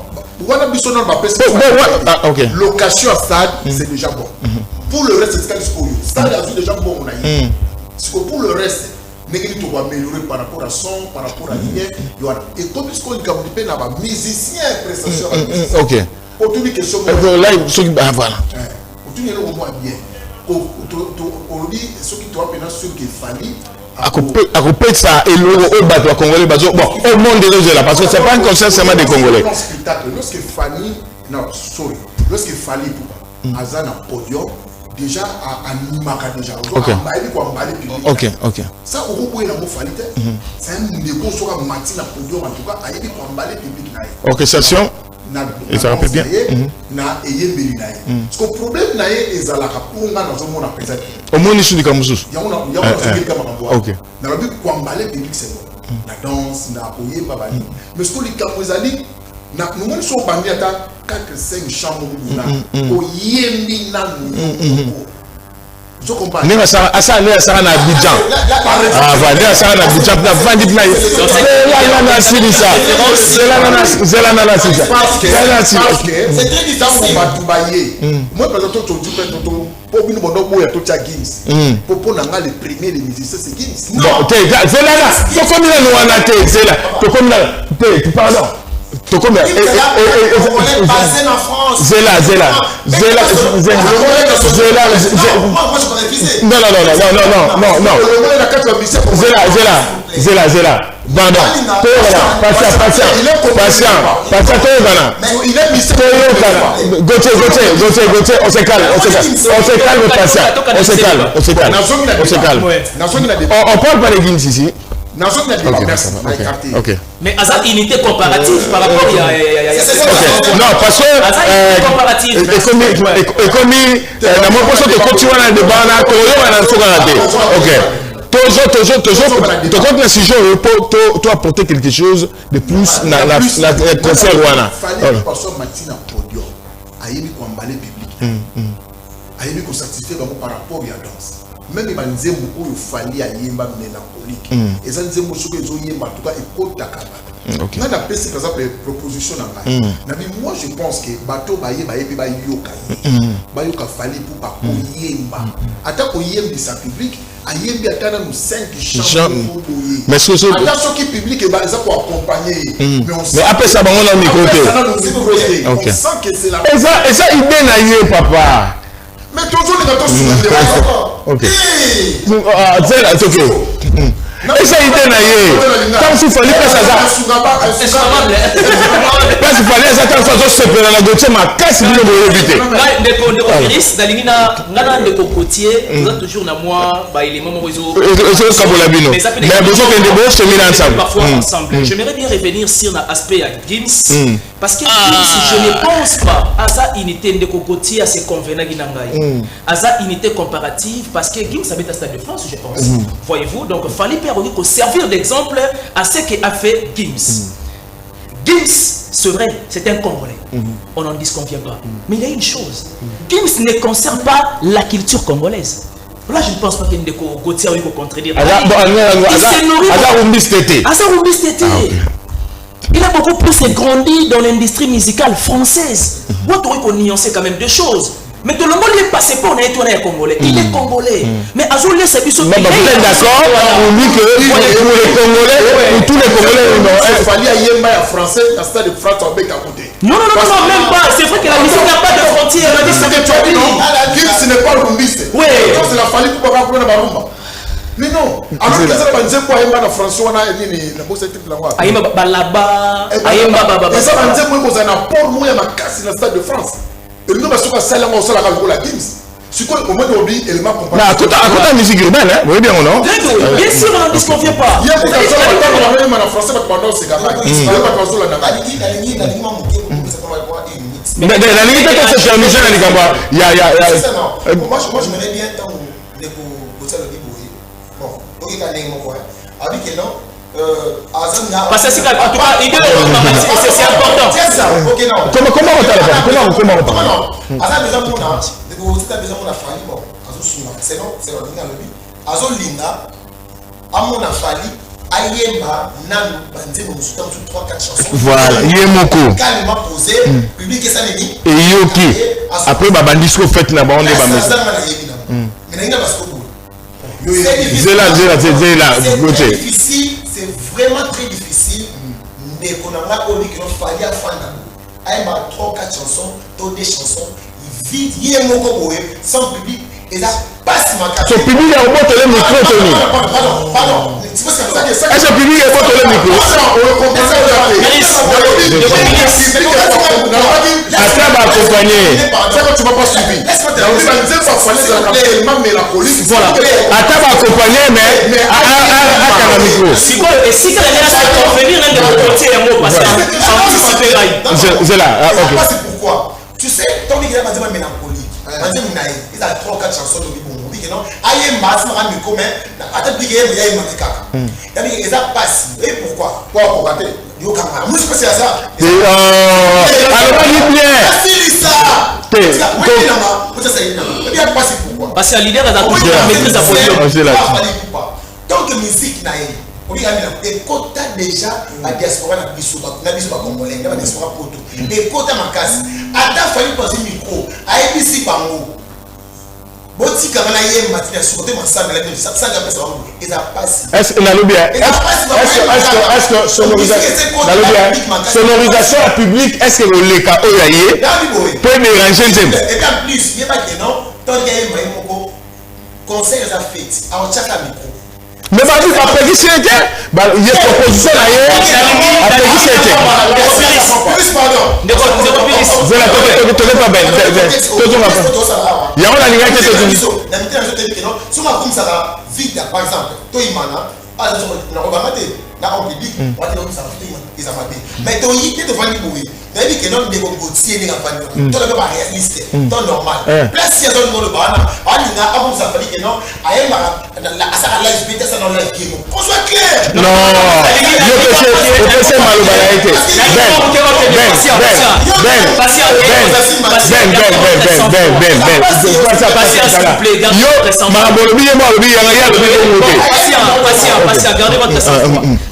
Speaker 4: Location à stade, c'est déjà bon. Pour le reste, c'est stade, déjà bon. Pour le reste, mais il faut améliorer par rapport à son, par rapport à lumière. Et comme il faut un musicien prestation.
Speaker 1: Ok.
Speaker 4: Pour toutes les questions.
Speaker 1: Là, voilà.
Speaker 4: Pour toutes les au moins bien. On dit ce qui doit pénal sur qu'il fallait.
Speaker 1: À couper ça et le bateau congolais. Bon, au monde de là, parce que c'est pas un concert seulement des Congolais.
Speaker 4: Lorsqu'il fallait, non, sorry, lorsqu'il fallait pour Azan un podium. Déjà à Nimaka déjà.
Speaker 1: Ok.
Speaker 4: Ça, au bout de la mofalité, c'est un négoce sur un matin à podium en tout cas, à y emballer public.
Speaker 1: Orchestration. Et ça rappelle bien.
Speaker 4: Na eye belinaye. Parce que le problème naye est à la capunga dans un monde à présent.
Speaker 1: Au moins, il y a des camusus.
Speaker 4: Il y a des camusus. Ok. Dans le but pour emballer public, c'est bon. La danse, na oye babani. Mais ce que les camusus nous sommes bandits à 4-5 chambres au Yémi. Je comprends.
Speaker 1: Nous sommes à Abidjan. Ah, voilà, ça à Abidjan.
Speaker 4: C'est très difficile. Moi, par exemple, pour une bonne boîte, tu as Guinness. Pour les premiers, les musiciens, c'est Guinness.
Speaker 1: Non, c'est là. Pardon. Tu connais
Speaker 2: basé en France.
Speaker 1: Zéla. Non. Pardon. Patient. Gauthier, on se calme. On parle pas de Guinness ici.
Speaker 2: Okay.
Speaker 3: Mais Azad unité comparative par rapport
Speaker 1: à non, parce que comme dans mon poste de coach on a des banana toujours si je peux apporter quelque chose de plus dans la concert wana
Speaker 4: personne matin à podium ayebi ko emballer public ayebi ko satisfaire par rapport à danse même les nzembo oyo fali ayemba mélancolique et ça nzembo soko ezoyemba en tout cas ekotaka bato na pesi par exemple proposition na ngai na bi moi je pense que bato bayeba yebi bayoka fali pour pas koyemba ata koyembisa public ayembi atana nous 5 chambres
Speaker 1: mais ce
Speaker 4: qui public et ça pour accompagner
Speaker 1: mais après ça bango na micro
Speaker 4: on sent que c'est la
Speaker 1: et ça idée na ye papa.
Speaker 4: Mais toujours les gâteaux sont
Speaker 1: ok. C'est ok. Et ça idée na ye. Quand il fallait pas ça. Parce qu'il fallait ça quand ça se perd la Gauthier ma casse lui le éviter.
Speaker 3: Là Iris dalingina ngana de cocotier, vous êtes toujours na moi ba élément réseau.
Speaker 1: Mais besoin que des beaux se mettent ensemble.
Speaker 3: Parfois ensemble. J'aimerais bien revenir sur l'aspect à Gims parce que Gims je ne pense pas à ça unité de cocotier à se convenir ginangai. À ça unité comparative parce que Gims habite à Stade de France je pense. Voyez-vous donc fallait pour servir d'exemple à ce qu'a fait Gims. Gims, c'est vrai, c'est un Congolais. On n'en disconvient pas. Mais il y a une chose. Gims ne conserve pas la culture congolaise. Là, je ne pense pas qu'il y ait des Gauthier qui contredire. Il s'est nourri. Il a beaucoup plus grandi dans l'industrie musicale française. Moi, tu aurais nuancer quand même deux choses. Mais tout le monde est passé pour un Congolais. Il est Congolais. Mais Azolé, c'est plus
Speaker 1: vous êtes d'accord on dit que pour les Congolais, pour tous les Congolais,
Speaker 4: il fallait y avoir un français dans le stade de France avec à côté.
Speaker 3: Non, même pas. C'est vrai que la musique n'a pas de frontières.
Speaker 4: C'est ce que tu as dit, non? Ce n'est pas le rumbiste.
Speaker 3: Oui.
Speaker 4: Donc, il a fallu pour pas prendre la rumba. Mais non, alors que ça va dire quoi, il y a François, on a la bosse est triple là-bas.
Speaker 3: Aïe, là-bas. Aïe,
Speaker 4: et ça va dire moi, un apport, moi, il y a ma casse dans le stade de France. Et nous, parce que ça, là, on s'en a rajouté la Gims. C'est quoi, au moins d'aujourd'hui, elle m'a comparé.
Speaker 1: À côté de la musique urbaine, vous voyez bien, non?
Speaker 3: Bien sûr, on n'en disconvient pas.
Speaker 4: Il y a beaucoup de gens qui ont même en français, pendant ces gars-là. Il y a pas de raison là-dedans.
Speaker 1: Mais la limite, c'est que c'est un musée, il y a.
Speaker 2: Moi, j'aimerais bien tant de côté le Biboué. Bon, donc il y a des mots, avec que non.
Speaker 3: Parce que c'est en tout cas, c'est important.
Speaker 2: C'est ça, ok, non.
Speaker 1: Comment on t'a
Speaker 2: Comment non? Asa besoin de mon âge, de vous aussi besoin de mon affaire, bon, Azo Suma, c'est non, c'est le lobby. Azo Linga, à mon affaire, Ayemba, Nan, Bandé, nous sommes sur 3-4 chansons.
Speaker 1: Voilà, Yemoko.
Speaker 2: Calmement posé, public et ça n'est ni.
Speaker 1: Et Yoki. Après, Babandisco fait là-bas, on est pas mal.
Speaker 2: Mais il y a parce que
Speaker 1: c'est
Speaker 2: difficile, c'est vraiment très difficile. Mais qu'on a connu qu'il fallait faire un 3-4 chansons, des chansons, vite, il y a un mot sans public, et ça passe ma carte.
Speaker 1: Son public est au bout de le micro, Tony.
Speaker 2: Pardon.
Speaker 1: Est-ce que le public est au bout de le micro? Attends, va accompagner.
Speaker 4: C'est quand tu ne m'as pas suivi.
Speaker 1: Voilà. Attends, va accompagner, mais à la micro.
Speaker 3: Et si tu as venir un de côté un mot, parce que
Speaker 1: c'est là. Ok.
Speaker 2: C'est pourquoi. Tu sais, tant qu'il y a pas de mélancolique. Il a 3-4 chansons de Bibou. Non, aïe, masse, ma micro, mais attends, il y a un macaque. Il y a pas si. Et pourquoi? Pourquoi rater? Yo, camarade, moi je pense à ça.
Speaker 1: Alors, on dit bien.
Speaker 2: C'est ça.
Speaker 3: Parce que l'idée a toujours la maîtrise à podium.
Speaker 2: Donc, musique, on dit que quota déjà la diaspora na biso ba congolais, na diaspora poto. Et quota makasi. Ata fallu passer micro, ABC bango. Boti kamana yé matina sur côté massage la musique, ça ça pesa bango. Et ça passe.
Speaker 1: Est-ce que est-ce que sonorisation publique, est-ce que le cas oyaye peut déranger le
Speaker 2: et puis en plus, il y a pas que non, tant qu'il y a un conseil à fait, à chaque micro.
Speaker 1: Mais bah oui, après qui c'était, il y a une proposition d'ailleurs, après qui c'était. C'est la côté pas belle. Il y a un animal qui est tenu.
Speaker 2: Si on a comme ça, vite, par exemple, toi, Imana, on va mettre dans le public, on va dire que ça va faire, ils ont maté. Mais toi, il y a des gens qui mourent. Mais il y a des gens qui mourent. Toi, tu pas réaliste, toi, normal. Place, il y a des gens qui mourent. Il y a des gens qui mourent.
Speaker 1: Non,
Speaker 3: gardez votre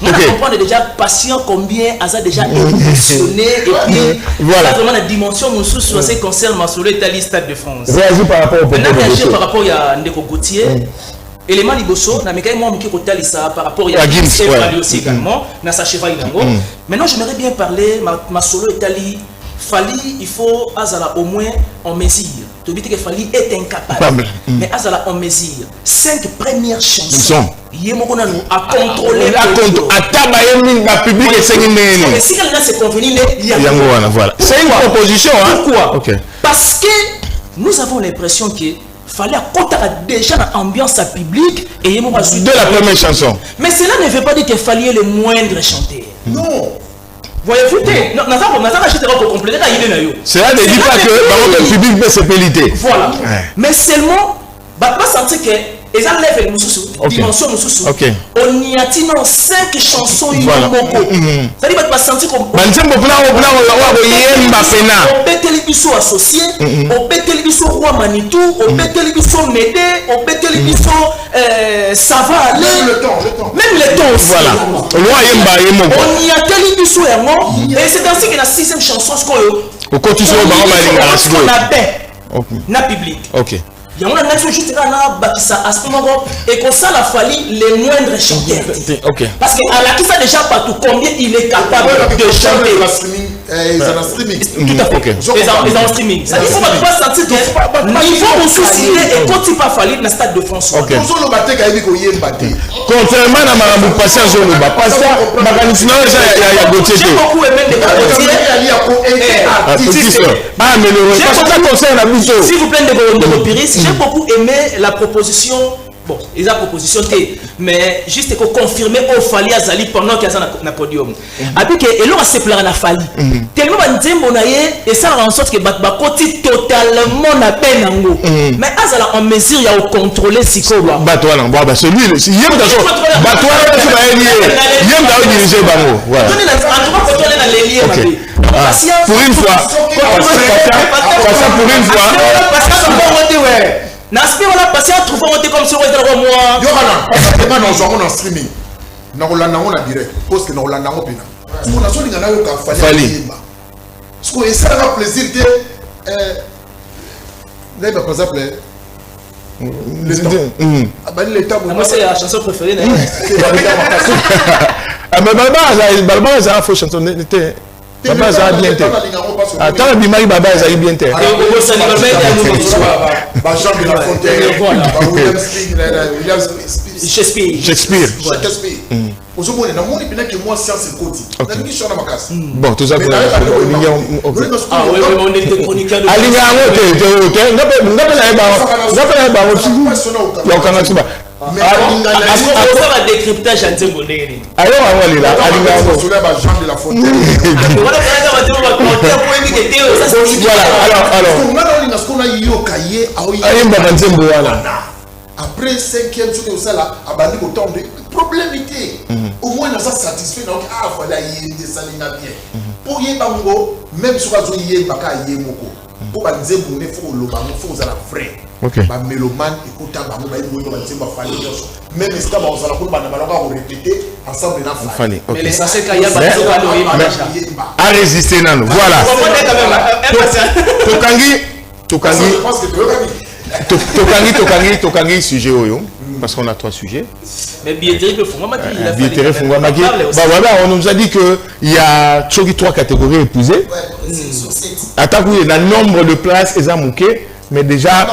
Speaker 3: on comprend déjà patient combien Aza déjà émotionné et puis voilà vraiment la dimension sous ce qui concerne Masolo Italie Stade de France.
Speaker 1: Réagis par rapport au
Speaker 3: réagir par rapport à Ndeko Gauthier. Élément liboso, na meka moi qui côté ça par rapport à Gims aussi également, na sa cheval yango. Maintenant j'aimerais bien parler Masolo Italie Fali, il faut Azala au moins en mesure. Tu dis que Fali est incapable. Mais Azala en mesure. 5 premières chansons. Yemoko na nous a contrôler
Speaker 1: à tabayer la public et c'est une
Speaker 3: mais si quelqu'un s'est convenu
Speaker 1: voilà. C'est une proposition hein.
Speaker 3: Pourquoi? Parce que nous avons l'impression que fallait accompagner déjà l'ambiance publique et Yemoko
Speaker 1: de la première chanson.
Speaker 3: Mais cela ne veut pas dire qu'il fallait le moindre chanter.
Speaker 2: Non.
Speaker 3: Voyez-vous,
Speaker 1: cela ne dit pas que le public peut se péliter.
Speaker 3: Voilà. Mais seulement, pas sentir que Et ça lève une dimension. On y a 5 chansons.
Speaker 1: Voilà.
Speaker 3: Ça dit, va sentir comme.
Speaker 1: On
Speaker 3: peut télévision associé, on peut télévision roi Manitou, on peut télévision Médé, on peut télévision ça va aller. Même le temps aussi.
Speaker 1: Voilà.
Speaker 3: On y a télévision et c'est ainsi que la 6e chanson, ce qu'on a public.
Speaker 1: Ok.
Speaker 3: Il y a une action juste là, à ce moment et qu'on ça la fallu les moindres chanteurs.
Speaker 1: Ok.
Speaker 3: Parce qu'à la qui ça déjà partout, combien il est capable de chanter.
Speaker 1: Tout
Speaker 3: à fait. Ils en streaming. Ça dit, il ne faut pas sentir que niveau au souci et quand il pas fallu dans le stade de France.
Speaker 1: Contrairement à ma patience, j'ai
Speaker 3: beaucoup aimé s'il vous plaît, j'ai beaucoup aimé la proposition. Bon, ils ont proposition T, mais juste pour confirmer au Fali Azali pendant qu'il y a un podium. Après que et là on s'est plaint à Fali. Tellement on dit et ça rend en sorte que Batbakoti totalement na peine ango. Mais Azala en mesure il y a au contrôler Siko.
Speaker 1: Batouana, bah celui il y a Batouana qui va aller. Il y a diriger Bango. Voilà. Pour une fois. Pour une fois.
Speaker 3: N'aspect on a passé à trouver monter comme si on était là moi.
Speaker 4: Yohana, on a en streaming. Na Rolanda on a direct. Parce que na Rolanda on pena. On a soli ngana yo ka Fali. Ce qu'on essaie d'avoir plaisir que là par exemple
Speaker 3: moi c'est la chanson préférée.
Speaker 1: Ah mais Balba ça faut chanter. Baba ça bien été. Attends, Bimari Baba ça bien été.
Speaker 4: Jean de la Fontaine,
Speaker 3: Shakespeare.
Speaker 1: Bon, tout ça pour
Speaker 3: un décryptage à Nzembondé.
Speaker 1: Alors, on est là.
Speaker 4: Jean de la Fontaine. Après 5e journée au salaire, à Bandi au temps de problème était. Au moins, on a satisfait. Donc, ah, voilà, il y a des salines bien. Pour y bango, même si on a y baka y moko. Pour Banzé Bouné, il faut le bango, il faut la vrai.
Speaker 1: Ok.
Speaker 4: Ba mélomane, écoute, bango, ba y Banzé Bafali. Même si on a la cour, on va répéter ensemble dans la
Speaker 1: famille.
Speaker 3: Mais l'essentiel qu'il y a
Speaker 1: à résister, non. Voilà. Tokangi, sujet Oyo. Parce qu'on a 3 sujets.
Speaker 3: Mais billetterie peut fondre.
Speaker 1: On nous a dit qu'il y a 3 catégories épousées. Attends, il y a un nombre de places, ils ont manqué. Mais déjà.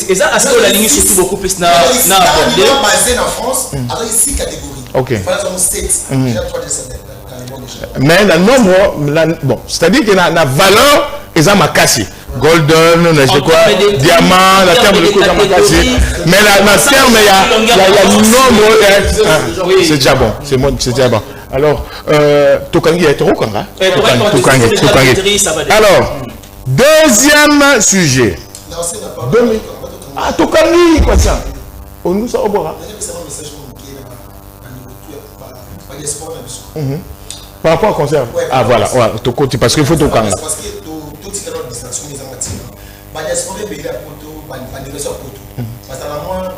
Speaker 1: Et ça, est-ce que la ligne surtout beaucoup plus na
Speaker 2: basé en France, avec 6 catégories.
Speaker 1: Ok.
Speaker 2: Il fallait 7.
Speaker 1: Mais le nombre, bon, c'est-à-dire que la valeur, ils ont cassé. Golden, je quoi, diamant, la terme de coup, mais la terme, il y a le nombre. C'est déjà bon. C'est déjà bon. Alors, Tokangi est trop quand même. Tokangi. Alors, deuxième sujet. Ah, Tokangi, quoi ça? On nous a au bras. Par rapport au concert. Ah voilà, parce qu'il faut Tokangi.
Speaker 2: Parce que tout ce qui est dans la distraction, les amateurs. La diaspora est payée à Poto, la négociation à Poto. Parce que moi,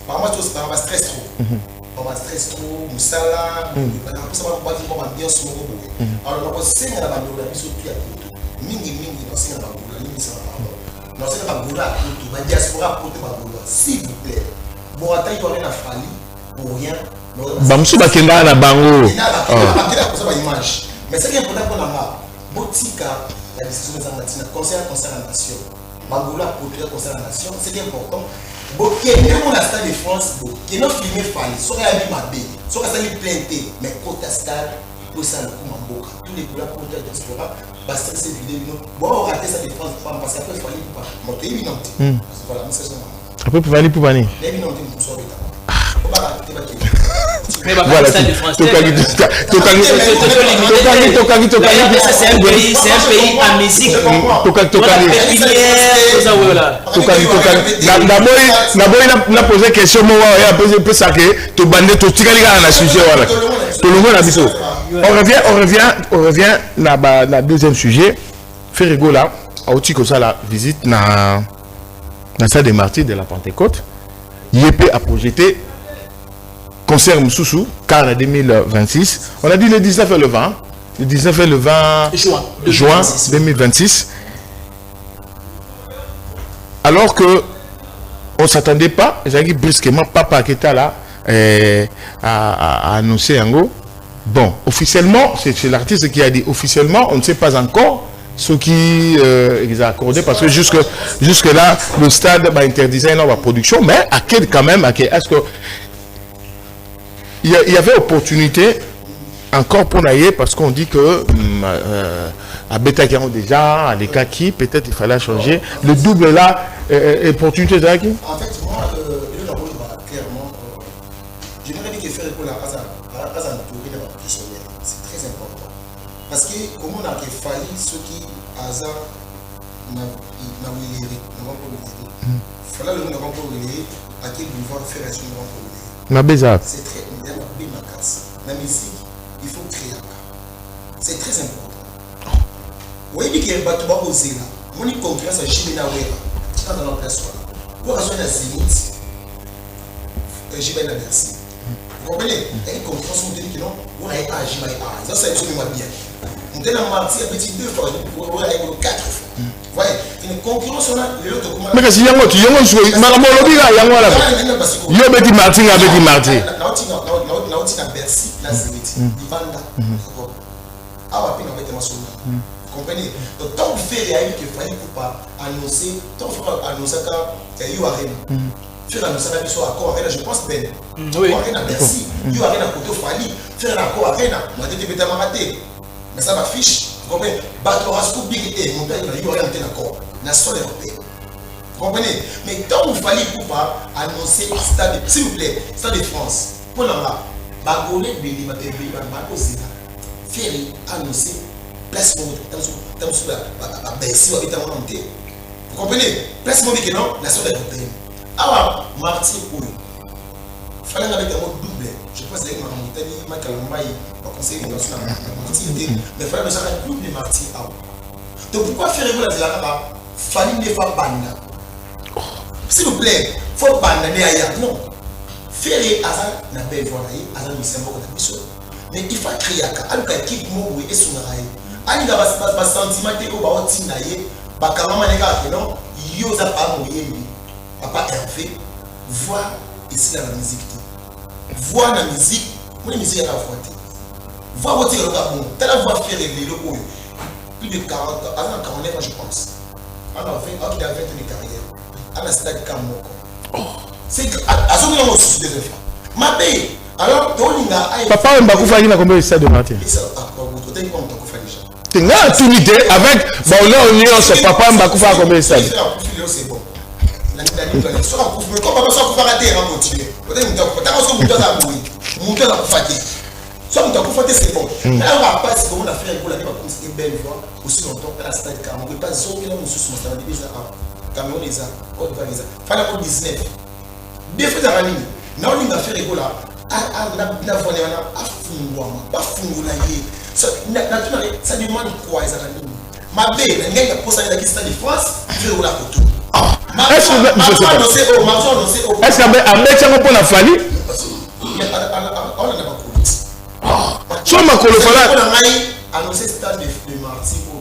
Speaker 2: par moi, tout ça, stress trop. On va stress trop, Moussala, par exemple, ça va pas bien sur mon bout. Alors, on sait que la bandola, il faut plus à Poto. Mingi, on sait que la bandola, il faut on sait que la bandola à Poto, la diaspora à Poto, s'il vous plaît. Bon, attends, il y a rien à faire pour rien.
Speaker 1: Bamsou Bakenda na bango.
Speaker 2: Mais c'est qui est important pour la botika, la décision des Amatina, concert la nation. Bangola pour le concert la nation, c'est important. Bon, qui est mon stade de France, qui est non filmé Fali, soit la vie ma bé, soit la salle plainté, mais côté stade, pour ça le coup Mamboka. Tous les couleurs pour le diaspora, parce que c'est vidéo. Bon, on raté ça de France, parce qu'après Fali pour pas. Bon, tu es évident. Voilà, mais c'est ça.
Speaker 1: Après, pour Fali pour Bani.
Speaker 2: L'évident, pour sauver ta.
Speaker 3: Mais Mais bah,
Speaker 1: voilà,
Speaker 3: Stade de France,
Speaker 1: c'est un pays
Speaker 3: à musique.
Speaker 1: Na posé question moi ya posé ça que to bandé to tikali na sujet voilà. To longo na biso. On revient na deuxième sujet. Ferrigo là, a aussi comme ça la visite na salle des martyrs de la Pentecôte. YP a projeté concert Moussoussou car en 2026. On a dit le 19 et le 20. Le 19 et le 20 juin 2026. Alors que on ne s'attendait pas, j'ai brusquement Papa qui était là a annoncé en gros. Bon, officiellement, c'est l'artiste qui a dit officiellement, on ne sait pas encore ce qui ils ont accordé parce que jusque là, le stade va interdire la production, mais à quel quand même, est-ce que il y avait opportunité encore pour naïe parce qu'on dit que à Beta qui ont déjà, à l'écart qui peut-être il fallait changer. Le double là, opportunité de qui?
Speaker 2: En fait, moi, clairement, je dirais que faire pour la base à entouré de la professionnelle, c'est très important. Parce que comme on a failli ceux qui hasard n'a pas il fallait le n'avons pas relé à quel pouvoir faire action n'avons pas relé. C'est très bien ma casse. La musique, il faut créer. C'est très important. Oui, il y a un bateau à poser là. Mon concurrence à Jimena Wera. Quand on a place là. Pour raison de Zénith, Jimena merci. Vous comprenez? Il y a une concurrence qui dit que non, on a été à Jimena. Ça, c'est absolument bien. On est dans le mardi, il y a petit 2 fois, on a été 4 fois. Vous voyez? Une concurrence, on a l'autre comment.
Speaker 1: Mais si yango tu yango jouer, madame Olobi là yango là. Yo beti Martin avec di Martin.
Speaker 2: Nauti na Bercy, na Zénith, Ibanda. Ah, puis on va être massonné. Vous comprenez? Donc, tant que vous faites rien qu'il fallait pas annoncer, tant que vous annoncer qu'il y a Arena. Faire annoncer la mission à Accord Arena, je pense bien. Accord Arena, merci. Il y a Arena côté Fali. Faire Accord Arena, moi je t'ai raté. Mais ça m'affiche. Vous comprenez? Battre Rasco Big et mon père, il y a Arena d'accord. La seule européenne. Vous comprenez? Mais tant que vous fallait pas annoncer stade, s'il vous plaît, stade de France. Pour là, Bagolé, Béli, Bagosé. Faire annoncer place vous comprenez? Place mon que non, la seule européenne. Alors, Marty Oul, il fallait avec un mot double. Je pense que ma montagne, ma calamaille, ma conseiller dans la Marty, mais il fallait que un double de Marty Oul. Donc pourquoi faire la là? Fallait ne pas banda. S'il vous plaît, il faut banda ailleurs. Non. Faire hasard n'a pas évolué, hasard ne s'est pas fait. Mais il faut créer alors qu'équipe mo et son rail ani ga ba sentiment te ko ba oti na ye ba kamama ne ga non yo za pa mo yembi papa Hervé voix ici la musique voix la musique mon musique à voix voix oti le ga bon telle voix faire les locaux plus de 40 avant 49 je pense alors fait ok il a 20 ans de carrière à la stade Kamoko c'est à ce moment aussi des enfants ma paix. Alors,
Speaker 1: papa Mbakufa il a combien de stades de Martin? Tenga tout l'idée avec bon là on est ce papa Mbakufa a combien de stades?
Speaker 2: C'est bon. La soit mais comme papa soit pour rater on continue. Peut-être soit c'est bon. Là on va pas comment on a fait pour la comme c'est belle voix aussi longtemps à la stade car on peut pas zoner là sous son stade déjà Cameroun les a Côte d'Ivoire les a fallait pour 19. Bien fait dans la ligne. Là on a fait rigolo là. La voix a ça demande quoi ma belle il y a pour ça la question de France je vais la photo
Speaker 1: est-ce que pour la famille sur ma
Speaker 2: annoncer stade de Marty pour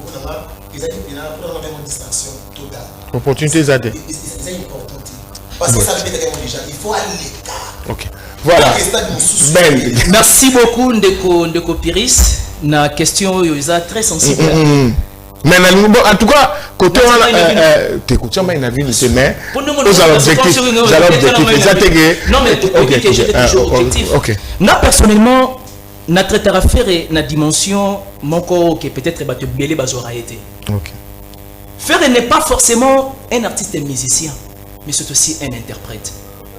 Speaker 2: ils ont une distraction totale
Speaker 1: opportunité c'est
Speaker 2: important parce que ça déjà il faut aller l'écart.
Speaker 1: OK. Voilà.
Speaker 3: Ben. Merci beaucoup Ndeko Piris. Na question est très sensible.
Speaker 1: Mais en tout cas, côté t'écoutes ça, mais il a vu le mais aux objectifs.
Speaker 3: Non mais objectif.
Speaker 1: OK.
Speaker 3: Na personnellement, na traiter à faire na dimension mon corps qui peut-être battu belé bazora été.
Speaker 1: OK.
Speaker 3: Faire n'est pas forcément un artiste et musicien, mais c'est aussi un interprète.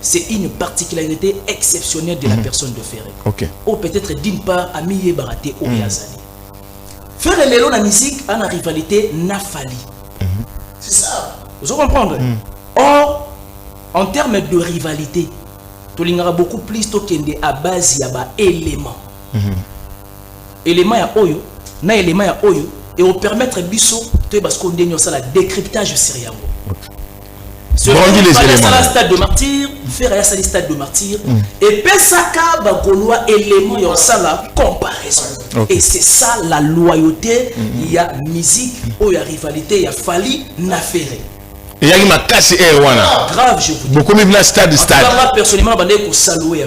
Speaker 3: c'est une particularité exceptionnelle de la personne de Ferré.
Speaker 1: Ok.
Speaker 3: Ou peut-être d'une part, Ami Baraté ou Yazali. Ferré Lelo, la musique, a une rivalité Nafali.
Speaker 2: C'est ça.
Speaker 3: Vous comprenez? Or, en termes de rivalité, il y a beaucoup plus de à base de éléments. Éléments à Oyo, na éléments à Oyo, et on permettre biso parce qu'on dénonce ça la décryptage sérieux. Sur le stade de martyr, faire un stade de martyr, et Pesaka Bagoloa élément et ça la comparaison. Et c'est ça la loyauté. Il y a musique, il y a rivalité, il y a Fali, Naféré.
Speaker 1: Il y a une casse
Speaker 3: grave, je vous dis.
Speaker 1: Beaucoup même la stade.
Speaker 3: Personnellement, je vais saluer.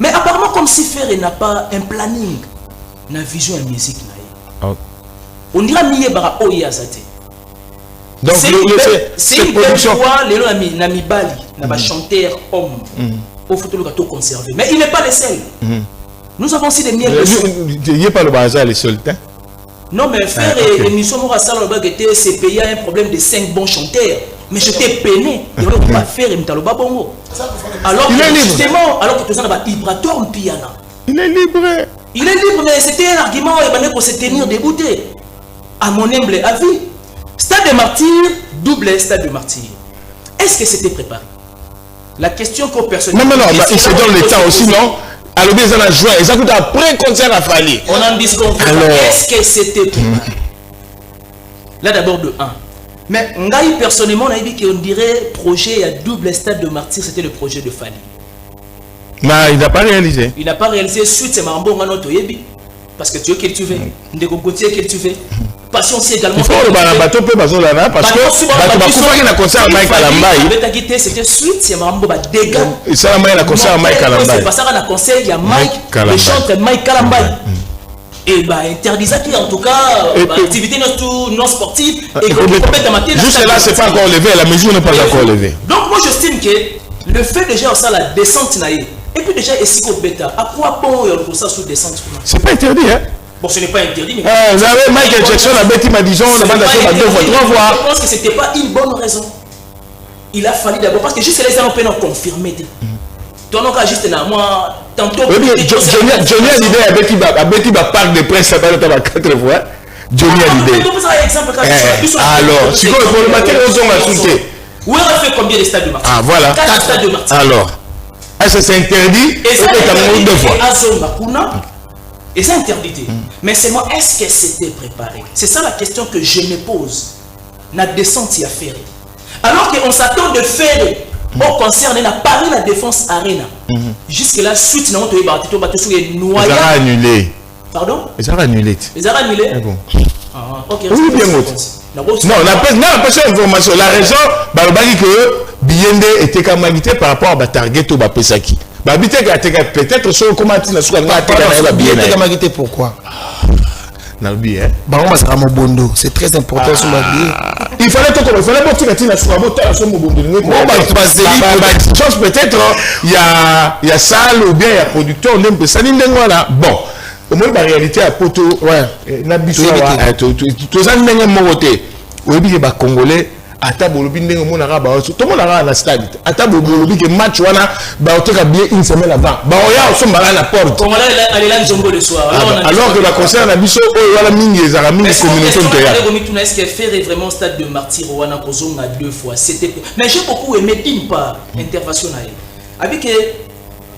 Speaker 3: Mais apparemment, comme si Ferré n'a pas un planning, une vision de musique. On dirait qu'il y a un donc c'est une belle fois, les Nami Bali, n'a chanteur homme, au photo le gâteau conservé. Mais il n'est pas le seul. Nous avons aussi des miens.
Speaker 1: Il n'y a pas le bazar les seuls.
Speaker 3: Non, mais faire l'émission Mourassal, c'est payé un problème de 5 bons chanteurs. Mais je t'ai peiné. Il ne peut pas faire un talon babongo. Alors que justement, alors que tout ça n'a pas vibratoire piano.
Speaker 1: Il est libre.
Speaker 3: Il est libre, mais c'était un argument pour se tenir débouté. À mon humble avis, stade de martyr, double stade de martyr. Est-ce que c'était préparé? La question qu'au personnel.
Speaker 1: Non, il se donne le temps aussi, non? Alors, bien, ça a joué. Et ça coûte après concert à Fali.
Speaker 3: On en discute. Est-ce que c'était préparé? Là, d'abord, de 1. Mais, Ngaï, personnellement, on a dit qu'on dirait projet à double stade de martyr, c'était le projet de Fali.
Speaker 1: Mais il n'a pas réalisé.
Speaker 3: Il n'a pas réalisé. Suite, c'est Mambo Nganoto Yebi. Parce que tu veux qu'il tu fais. Ndeko Gautier qu'il tu fais. Passion, c'est également. Il faut
Speaker 1: le bateau peut passer là parce que il a concert à Mike Kalambaï.
Speaker 3: C'était suite, c'est Mambo Dega.
Speaker 1: Et ça, il a concert à Mike Kalambaï.
Speaker 3: C'est pas ça, il a concert, il y a Mike, le chanteur Mike Kalambaï. Et interdisait en tout cas activité non sportive et
Speaker 1: juste là, c'est pas encore levé, la mesure n'est pas encore levée.
Speaker 3: Donc moi j'estime que le fait déjà ça la descente naïe. Et puis déjà, et si on bêta, à quoi bon pour ça sous descente?
Speaker 1: C'est pas interdit, hein?
Speaker 3: Bon, ce n'est pas interdit, mais.
Speaker 1: Vous avez Michael Jackson, la bête, il m'a dit, on a pas 2 fois, 3 fois.
Speaker 3: Je pense que c'était pas une bonne raison. Il a fallu d'abord, parce que juste les gens peuvent confirmer. Tu en as juste là, moi, tantôt.
Speaker 1: Johnny a l'idée avec qui va parler de presse, ça va être 4 fois. Johnny a l'idée. Alors, si vous le matin, on a sauté.
Speaker 3: Où a fait combien de stades de martyr?
Speaker 1: Ah, voilà.
Speaker 3: 4 stades de martyr.
Speaker 1: Alors. Ça c'est interdit
Speaker 3: et ça interdit 2 fois. Et c'est interdit. Mais seulement est-ce que c'était préparé? C'est ça la question que je me pose. La descente y a fait. Alors qu'on s'attend de faire au concert de la Paris la Défense Arena. Jusque là, suite non tu es noyé.
Speaker 1: Ils ont annulé.
Speaker 3: Pardon?
Speaker 1: Ils ont annulé.
Speaker 3: Ils ont annulé.
Speaker 1: Ok. Oui, bien bon. Non, on n'a pas cette information. La raison, c'est que Biende était camagité par rapport à Target ou Pesaki. Peut-être sur comment tu
Speaker 2: camagité pourquoi? C'est très important sur ma vie.
Speaker 1: Il fallait que peut-être il y a salle ou bien il y a producteur, on aime ça. Bon. Au moins, la réalité à Poto, ouais, tous les Congolais, à table, tout le monde a la stade. À table, le match, on a bien une semaine avant. On a la porte. Alors que la concert a mis sur la mine des amis, les communautés.
Speaker 3: Est-ce que faire vraiment stade de martyr ou a 2 fois? Mais j'ai beaucoup aimé d'une part l'intervention. Avec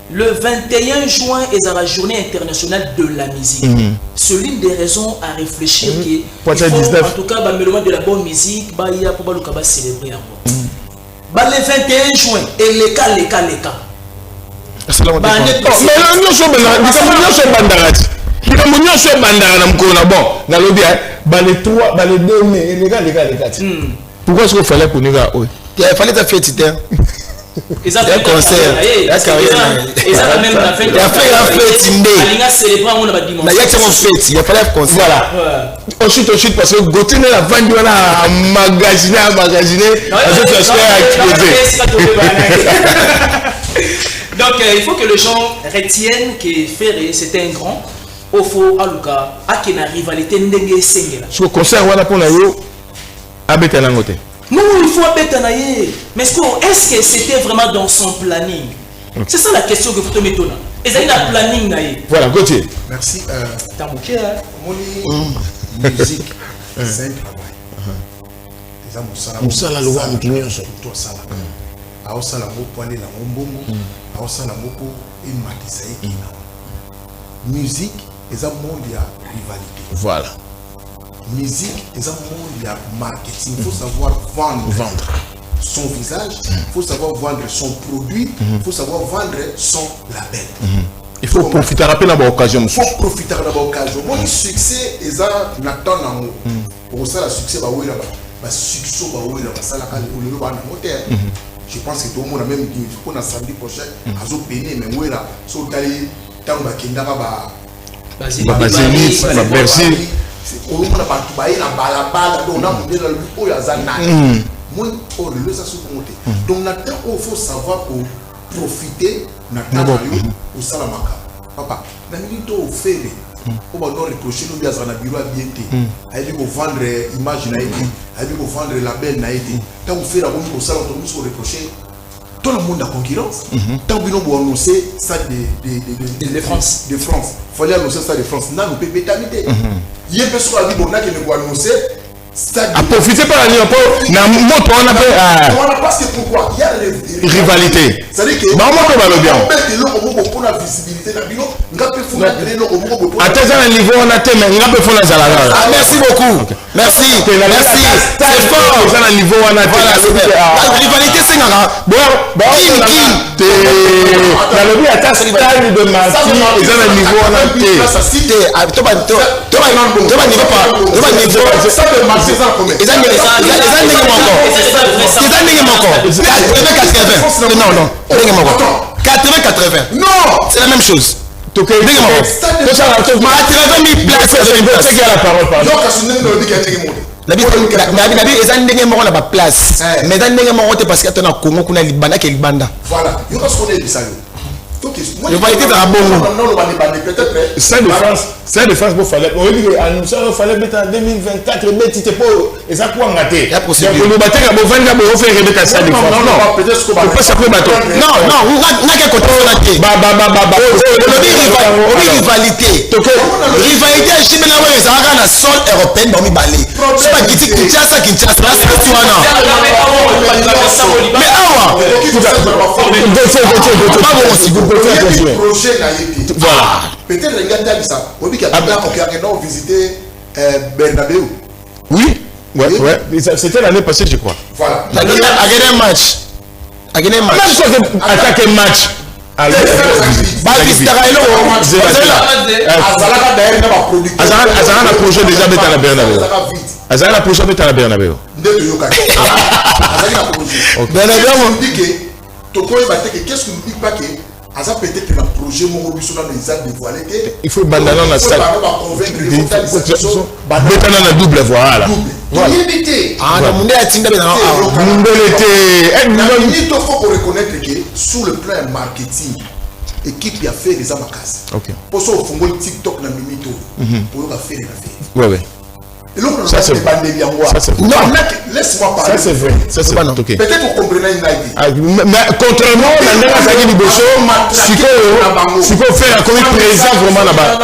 Speaker 3: le 21 juin est la journée internationale de la musique. C'est l'une des raisons à réfléchir qui en tout cas le moment de la bonne musique il y a pour célébrer le 21 juin et les cas
Speaker 1: pourquoi est-ce qu'il fallait pour nous
Speaker 2: il fallait ta fête
Speaker 3: et ça fait concert et ça même la fête
Speaker 2: il a fait la fête
Speaker 3: il a célébré on a dimanche
Speaker 2: il y a une fête il a fallu concert
Speaker 1: voilà ensuite parce que Gauthier a vendu à magasiner
Speaker 3: donc il faut que les gens retiennent que Ferré c'était un grand au faux aluka a qui na rivalité ndenge sengela
Speaker 1: sur concert wala pour na yo abeta na ngote
Speaker 3: Non, il faut abattre naïe. Mais est-ce que c'était vraiment dans son planning? C'est ça la question que vous te mettez là. Est-ce qu'il y a un planning naïe?
Speaker 1: Voilà, Gauthier.
Speaker 4: Merci.
Speaker 3: T'as bouqué, hein?
Speaker 4: Musique, c'est un travail.
Speaker 1: Moussala Loa Moukinyoso.
Speaker 4: Toi, ça là. Alors, ça là, pour aller dans mon bongo. Alors, ça là, pour une matisaïe qui n'a. Musique, c'est un monde de rivalité.
Speaker 1: Voilà.
Speaker 4: Musique, c'est un monde de marketing. Il faut savoir vendre son visage, il faut savoir vendre son produit, il faut savoir vendre son label.
Speaker 1: Il faut profiter rapidement de l'occasion.
Speaker 4: Il faut profiter de l'occasion. Mon succès, c'est un attend en haut. Pour ça, le succès, va oui là-bas. Succès, va oui là-bas. Ça, là, je pense que tout le monde a même dit qu'on a samedi prochain, à zo péné, mais oui là, so tali, tant que Kenda va
Speaker 1: Merci.
Speaker 4: on a pas tout bailler la balabala, donc on a monté dans le haut ya zana. Moi, on le laisse sous monter. Donc maintenant, il faut savoir pour profiter maintenant au salamaka. Papa, dans le temps au fait, on va nous reprocher nous bien dans le bureau bien té. Aïe vous vendre image naïve, aïe vous vendre label naïve. Tant vous fait la bonne au salon, on nous reprocher. Tout le monde a concurrence. Tant que nous avons annoncé ça de France. De France. Il fallait annoncer ça de France. Non, nous pouvons pas t'habiter. Il y a une personne qui a annoncé.
Speaker 1: À profiter par la ligne, on a
Speaker 4: parce que pourquoi il y a
Speaker 1: rivalité.
Speaker 4: C'est-à-dire que
Speaker 1: on a bien.
Speaker 5: Merci beaucoup. Merci. C'est fort. Rivalité, c'est non, c'est la même chose. 80 000 places. Voilà. Rivalité de la bonne.
Speaker 1: C'est de France pour faire. On dit qu'il fallait mettre en 2024, mais tu t'es pas. Et ça quoi raté.
Speaker 5: La procédure.
Speaker 1: Donc le bateau a besoin de faire remettre à ça de France. Non, peut-être pas ça pour bateau.
Speaker 5: Non, on a qu'à côté de rivalité. Rivalité, je suis maintenant dans la sol européenne dans mi balé. C'est pas Kinshasa, là c'est toi non. Mais awa.
Speaker 4: Voilà. Peut-être regarder ça. On dit qu'il y a visité Bernabéu.
Speaker 1: Oui. Ouais. C'était l'année passée, je crois.
Speaker 4: Voilà.
Speaker 5: A gagné un match. Même
Speaker 1: chose attaquer match. Azara na projet déjà bête à la Bernabéu. Azara na projet bête à la Bernabéu.
Speaker 4: Qu'est-ce que nous dit pas que Asa peut-être que le projet Morobisola les a dévoilé.
Speaker 1: Il faut bandaner la salle. Bétaner la double voilà.
Speaker 5: Ah, le monde est tindé dans
Speaker 4: il faut reconnaître que sur le plan marketing, l'équipe a fait des amakas.
Speaker 1: OK.
Speaker 4: Pour ça, il faut TikTok na minito pour faire des affaires.
Speaker 1: Ouais.
Speaker 4: Ça c'est vrai. Non, laisse-moi parler.
Speaker 1: Ça c'est vrai. Ça c'est OK.
Speaker 4: Peut-être vous comprenez une idée.
Speaker 1: Mais contrairement à Ndanga Liboso, il faut faire comme présent vraiment là-bas.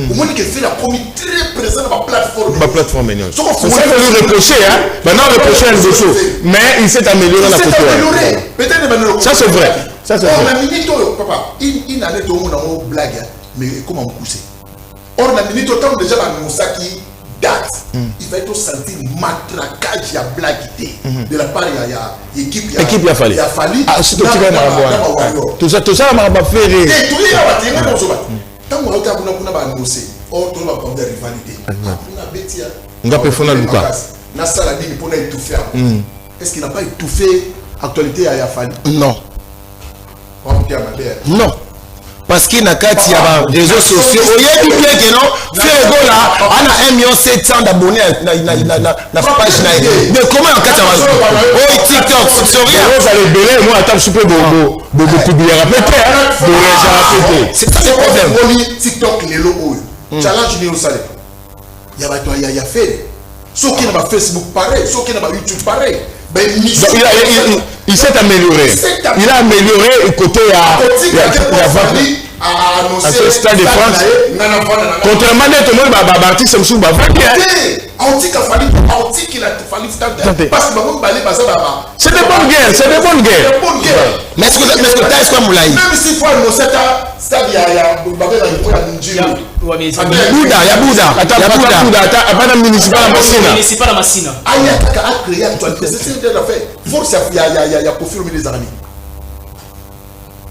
Speaker 4: Au moins qu'il fait la commis très présent dans la plateforme.
Speaker 1: Ma plateforme est c'est ça que nous reprocher hein. Maintenant reprocher à Liboso, mais il s'est amélioré la photo.
Speaker 4: Peut-être
Speaker 1: ça c'est vrai. Ça c'est vrai.
Speaker 4: La minute papa, il a tout le monde en blague mais comment pousser. Or la minute autant déjà la Moussaki date, il va être senti matraquage à blague de la part de l'équipe.
Speaker 1: Il a fallu. Tout ça m'a fait rire.
Speaker 4: Tant qu'on a annoncé, or tout le monde a rivalité.
Speaker 1: On a fait fondre le cas.
Speaker 4: Nassar a dit pour étouffer. Est-ce qu'il n'a pas étouffé l'actualité à Yafali?
Speaker 5: Non. Non. Parce qu'il n'a qu'à tirer les réseaux sociaux. Au lieu de bien que non, fait là, on a 1,7 million d'abonnés na page naïve. Mais comment on catch oh TikTok, c'est rien.
Speaker 1: Vous allez béler, moi attends super bobo publier
Speaker 5: c'est ça le problème.
Speaker 4: TikTok les logos. Challenge ni au salaire. Il y a fait. Ceux qui n'ont pas Facebook pareil, ceux qui n'ont pas YouTube pareil. Ben,
Speaker 1: il s'est amélioré. Il a amélioré le côté à ce stade de France. Contrairement à tout le monde, l'artiste me souvient pas. C'est des bonnes guerres, c'est des bonnes guerres.
Speaker 5: Mais est-ce que tu as quoi Moulaï?
Speaker 4: Même si faut nous c'est stade il y a
Speaker 5: Bouddha, il y a Bouddha.
Speaker 1: Attends,
Speaker 3: municipal Massina.
Speaker 4: Ayaka a créé actualité. C'est une affaire. Force il y a confirmé les amis.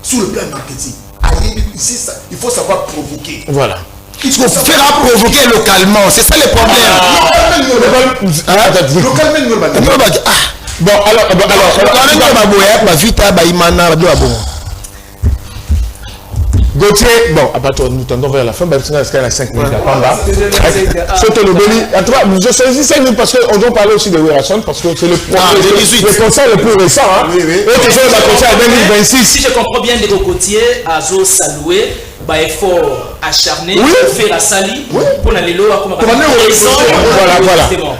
Speaker 4: Sur le plan marketing. Ici, il faut savoir provoquer.
Speaker 1: Voilà.
Speaker 5: Il faut faire provoquer localement, c'est ça le problème.
Speaker 4: Localement,
Speaker 1: bon, alors, Gauthier, bon, nous tendons vers la fin, parce qu'il y a 5 minutes à Pamba. Je choisis 5 minutes parce qu'on doit parler aussi de Werason, parce que c'est le concert le plus récent.
Speaker 3: Si je comprends bien, les Gauthier, Azo Saloué, effort acharné pour faire la sali pour aller loin comme
Speaker 1: voilà.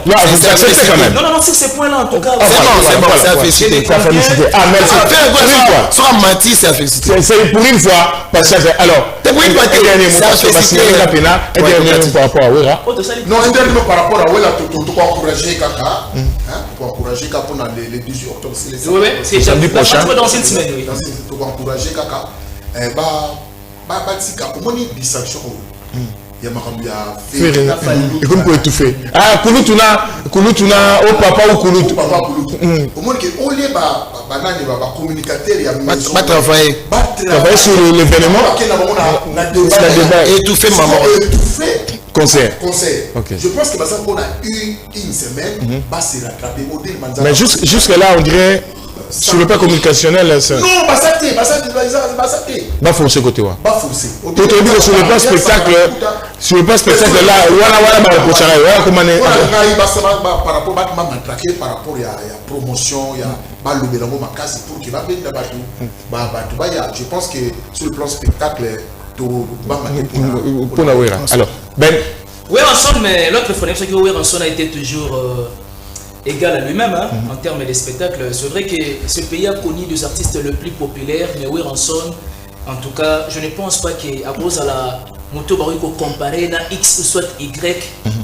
Speaker 3: Non, sur ces points-là, en tout cas.
Speaker 5: C'est bon, c'est à féliciter.
Speaker 1: Ah, merci.
Speaker 5: Sur un mati, c'est à féliciter.
Speaker 1: C'est pour une fois. Parce que, alors, par rapport à Wera.
Speaker 4: Non, un dernier mot par rapport à Wera, pour encourager Kaka. Pour encourager Kaka pour le 18 octobre.
Speaker 3: C'est samedi prochain. Dans une semaine, oui.
Speaker 4: Pour encourager Kaka. Batika, comment il dit ça? Il y a
Speaker 1: et comme pour étouffer. Ah, Kouloutuna, au papa ou Koulout.
Speaker 4: Au moins que au lieu de communicateur, il y a
Speaker 5: travailler
Speaker 1: sur l'événement.
Speaker 5: Étouffer maman.
Speaker 1: Concert.
Speaker 5: Okay.
Speaker 4: Je pense que parce qu'on a eu une semaine, se rattraper.
Speaker 1: Mais jusque là, on dirait. Sur le plan communicationnel, ça.
Speaker 4: Non,
Speaker 1: pas forcer côté là.
Speaker 4: Pas forcer.
Speaker 1: Sur le plan spectacle, là, voilà,
Speaker 4: par rapport à par rapport à la promotion, il y a le ma case pour qu'il va venir là-bas. Je pense que sur le plan spectacle,
Speaker 1: pour la Wera. Alors, Ben.
Speaker 3: Werason, mais l'autre phonème, c'est que Werason a été toujours égal à lui-même en termes de spectacle. C'est vrai que ce pays a connu des artistes les plus populaires, mais Werason, en tout cas, je ne pense pas qu'à cause de la moto comparé à X ou soit Y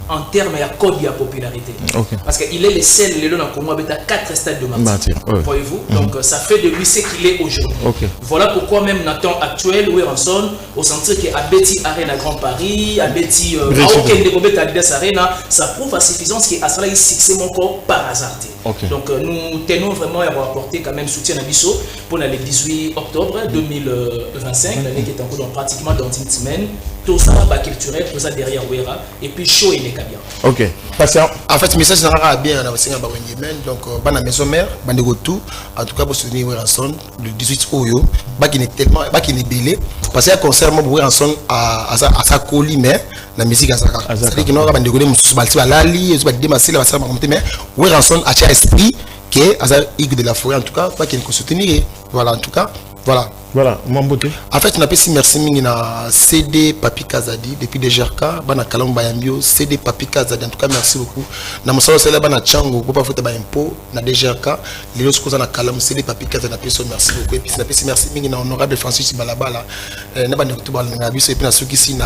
Speaker 3: en termes de code de popularité. Parce qu'il est le seul, avec 4 stades de martyr. Voyez-vous? Donc ça fait de lui ce qu'il est aujourd'hui. Voilà pourquoi même dans le temps actuel, Werason, au sentir qu'à Betty Arena Grand Paris, à Betty Arena, ça prouve à suffisance qu'il a cela succès mon corps par hasard. Donc nous tenons vraiment à apporter quand même soutien à Bisso pour le 18 octobre 2025, l'année qui est encore dans pratiquement dans une semaine. Tout ça va culturel, tout ça derrière Wera et puis show il est bien.
Speaker 1: Ok. Patient.
Speaker 5: En fait, le message sera bien dans le donc la maison mère, tout. En tout cas, pour soutenir Werason le 18 Oyo, qui est tellement, qui est belé, parce qu'il y a un concert pour Werason à sa colis mais la musique à sa carte. C'est-à-dire qu'il y a un bandegolé musulman, il y a des masses, mais Werason a un esprit qui est à de la forêt en tout cas, pas qu'il faut soutenir. Voilà, en tout cas. Voilà, Mambote. En fait, on a fait merci à CD Papi Kazadi depuis DGRK, Bana Kalom Bayambio, CD Papi Kazadi. En tout cas, merci beaucoup. Na musalo sela Bana Chango, pour pas foutre ba impôt, na DGRK, les autres causes na Kalom, CD Papi Kazadi. Na personne merci beaucoup. Et puis, on a fait merci à honorable Francis Balabala, na Bana Kutuba na biso et puis na ceux qui sont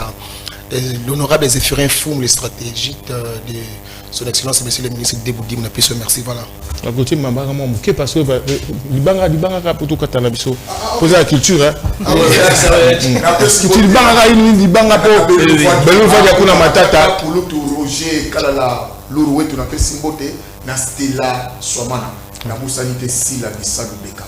Speaker 5: l'honorable Zéphirin Foum, les stratégiques de son excellence monsieur le ministre Deboudi, on a fait ce merci, voilà.
Speaker 1: La côté Mambara Mamouké parce que Libanga pour tout Katana Bisso poser la culture culture Libanga Libanga pour Belou Vadia Kuna Matata
Speaker 4: pour l'autre Roger Kalala Louroué tu n'as fait Simbote na Stella Swamana na Moussanité Sila Bissalo Beka.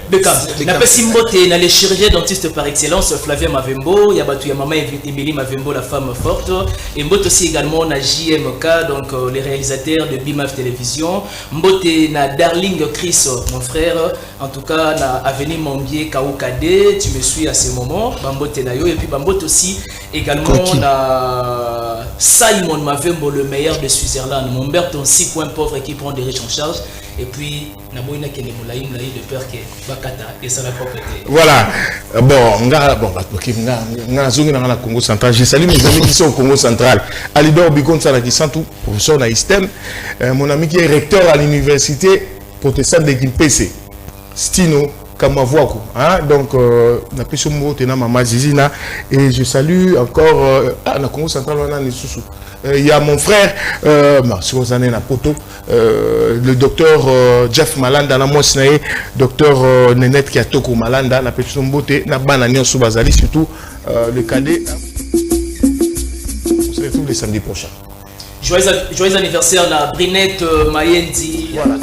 Speaker 3: Beckham, na Pessimbote, na les chirurgiens dentistes par excellence, Flavien Mavembo, Yabatu Yamama Emily Mavembo, la femme forte, et Mbote aussi également na JMK, donc les réalisateurs de Bimav Télévision, Mbote na Darling Chris, mon frère, en tout cas na Avenue Mambier Kaoukade, tu me suis à ce moment, Mbote na yo, et puis Mbote aussi également na Simon Mavembo, le meilleur de Switzerland. Mon père, ton 6 points pauvre qui prend des riches en charge. Et puis, Namoina Kenemolaïm, de peur que Bakata et ça la propreté.
Speaker 1: Voilà. Bon, Congo central. Je salue mes amis qui sont au Congo central. Alidor Bikon qui sont tout professeur dans l'ISTEM. Mon ami qui est recteur à l'université protestante de Kimpese, Stino Kamavouako. Donc, et je salue encore na Congo central. Il y a mon frère, le docteur Jeff Malanda, docteur Nenette Kiatoko Malanda, surtout le cadet. On se retrouve le samedi prochain.
Speaker 3: Joyeux anniversaire à Brinette Mayendi.
Speaker 1: Voilà.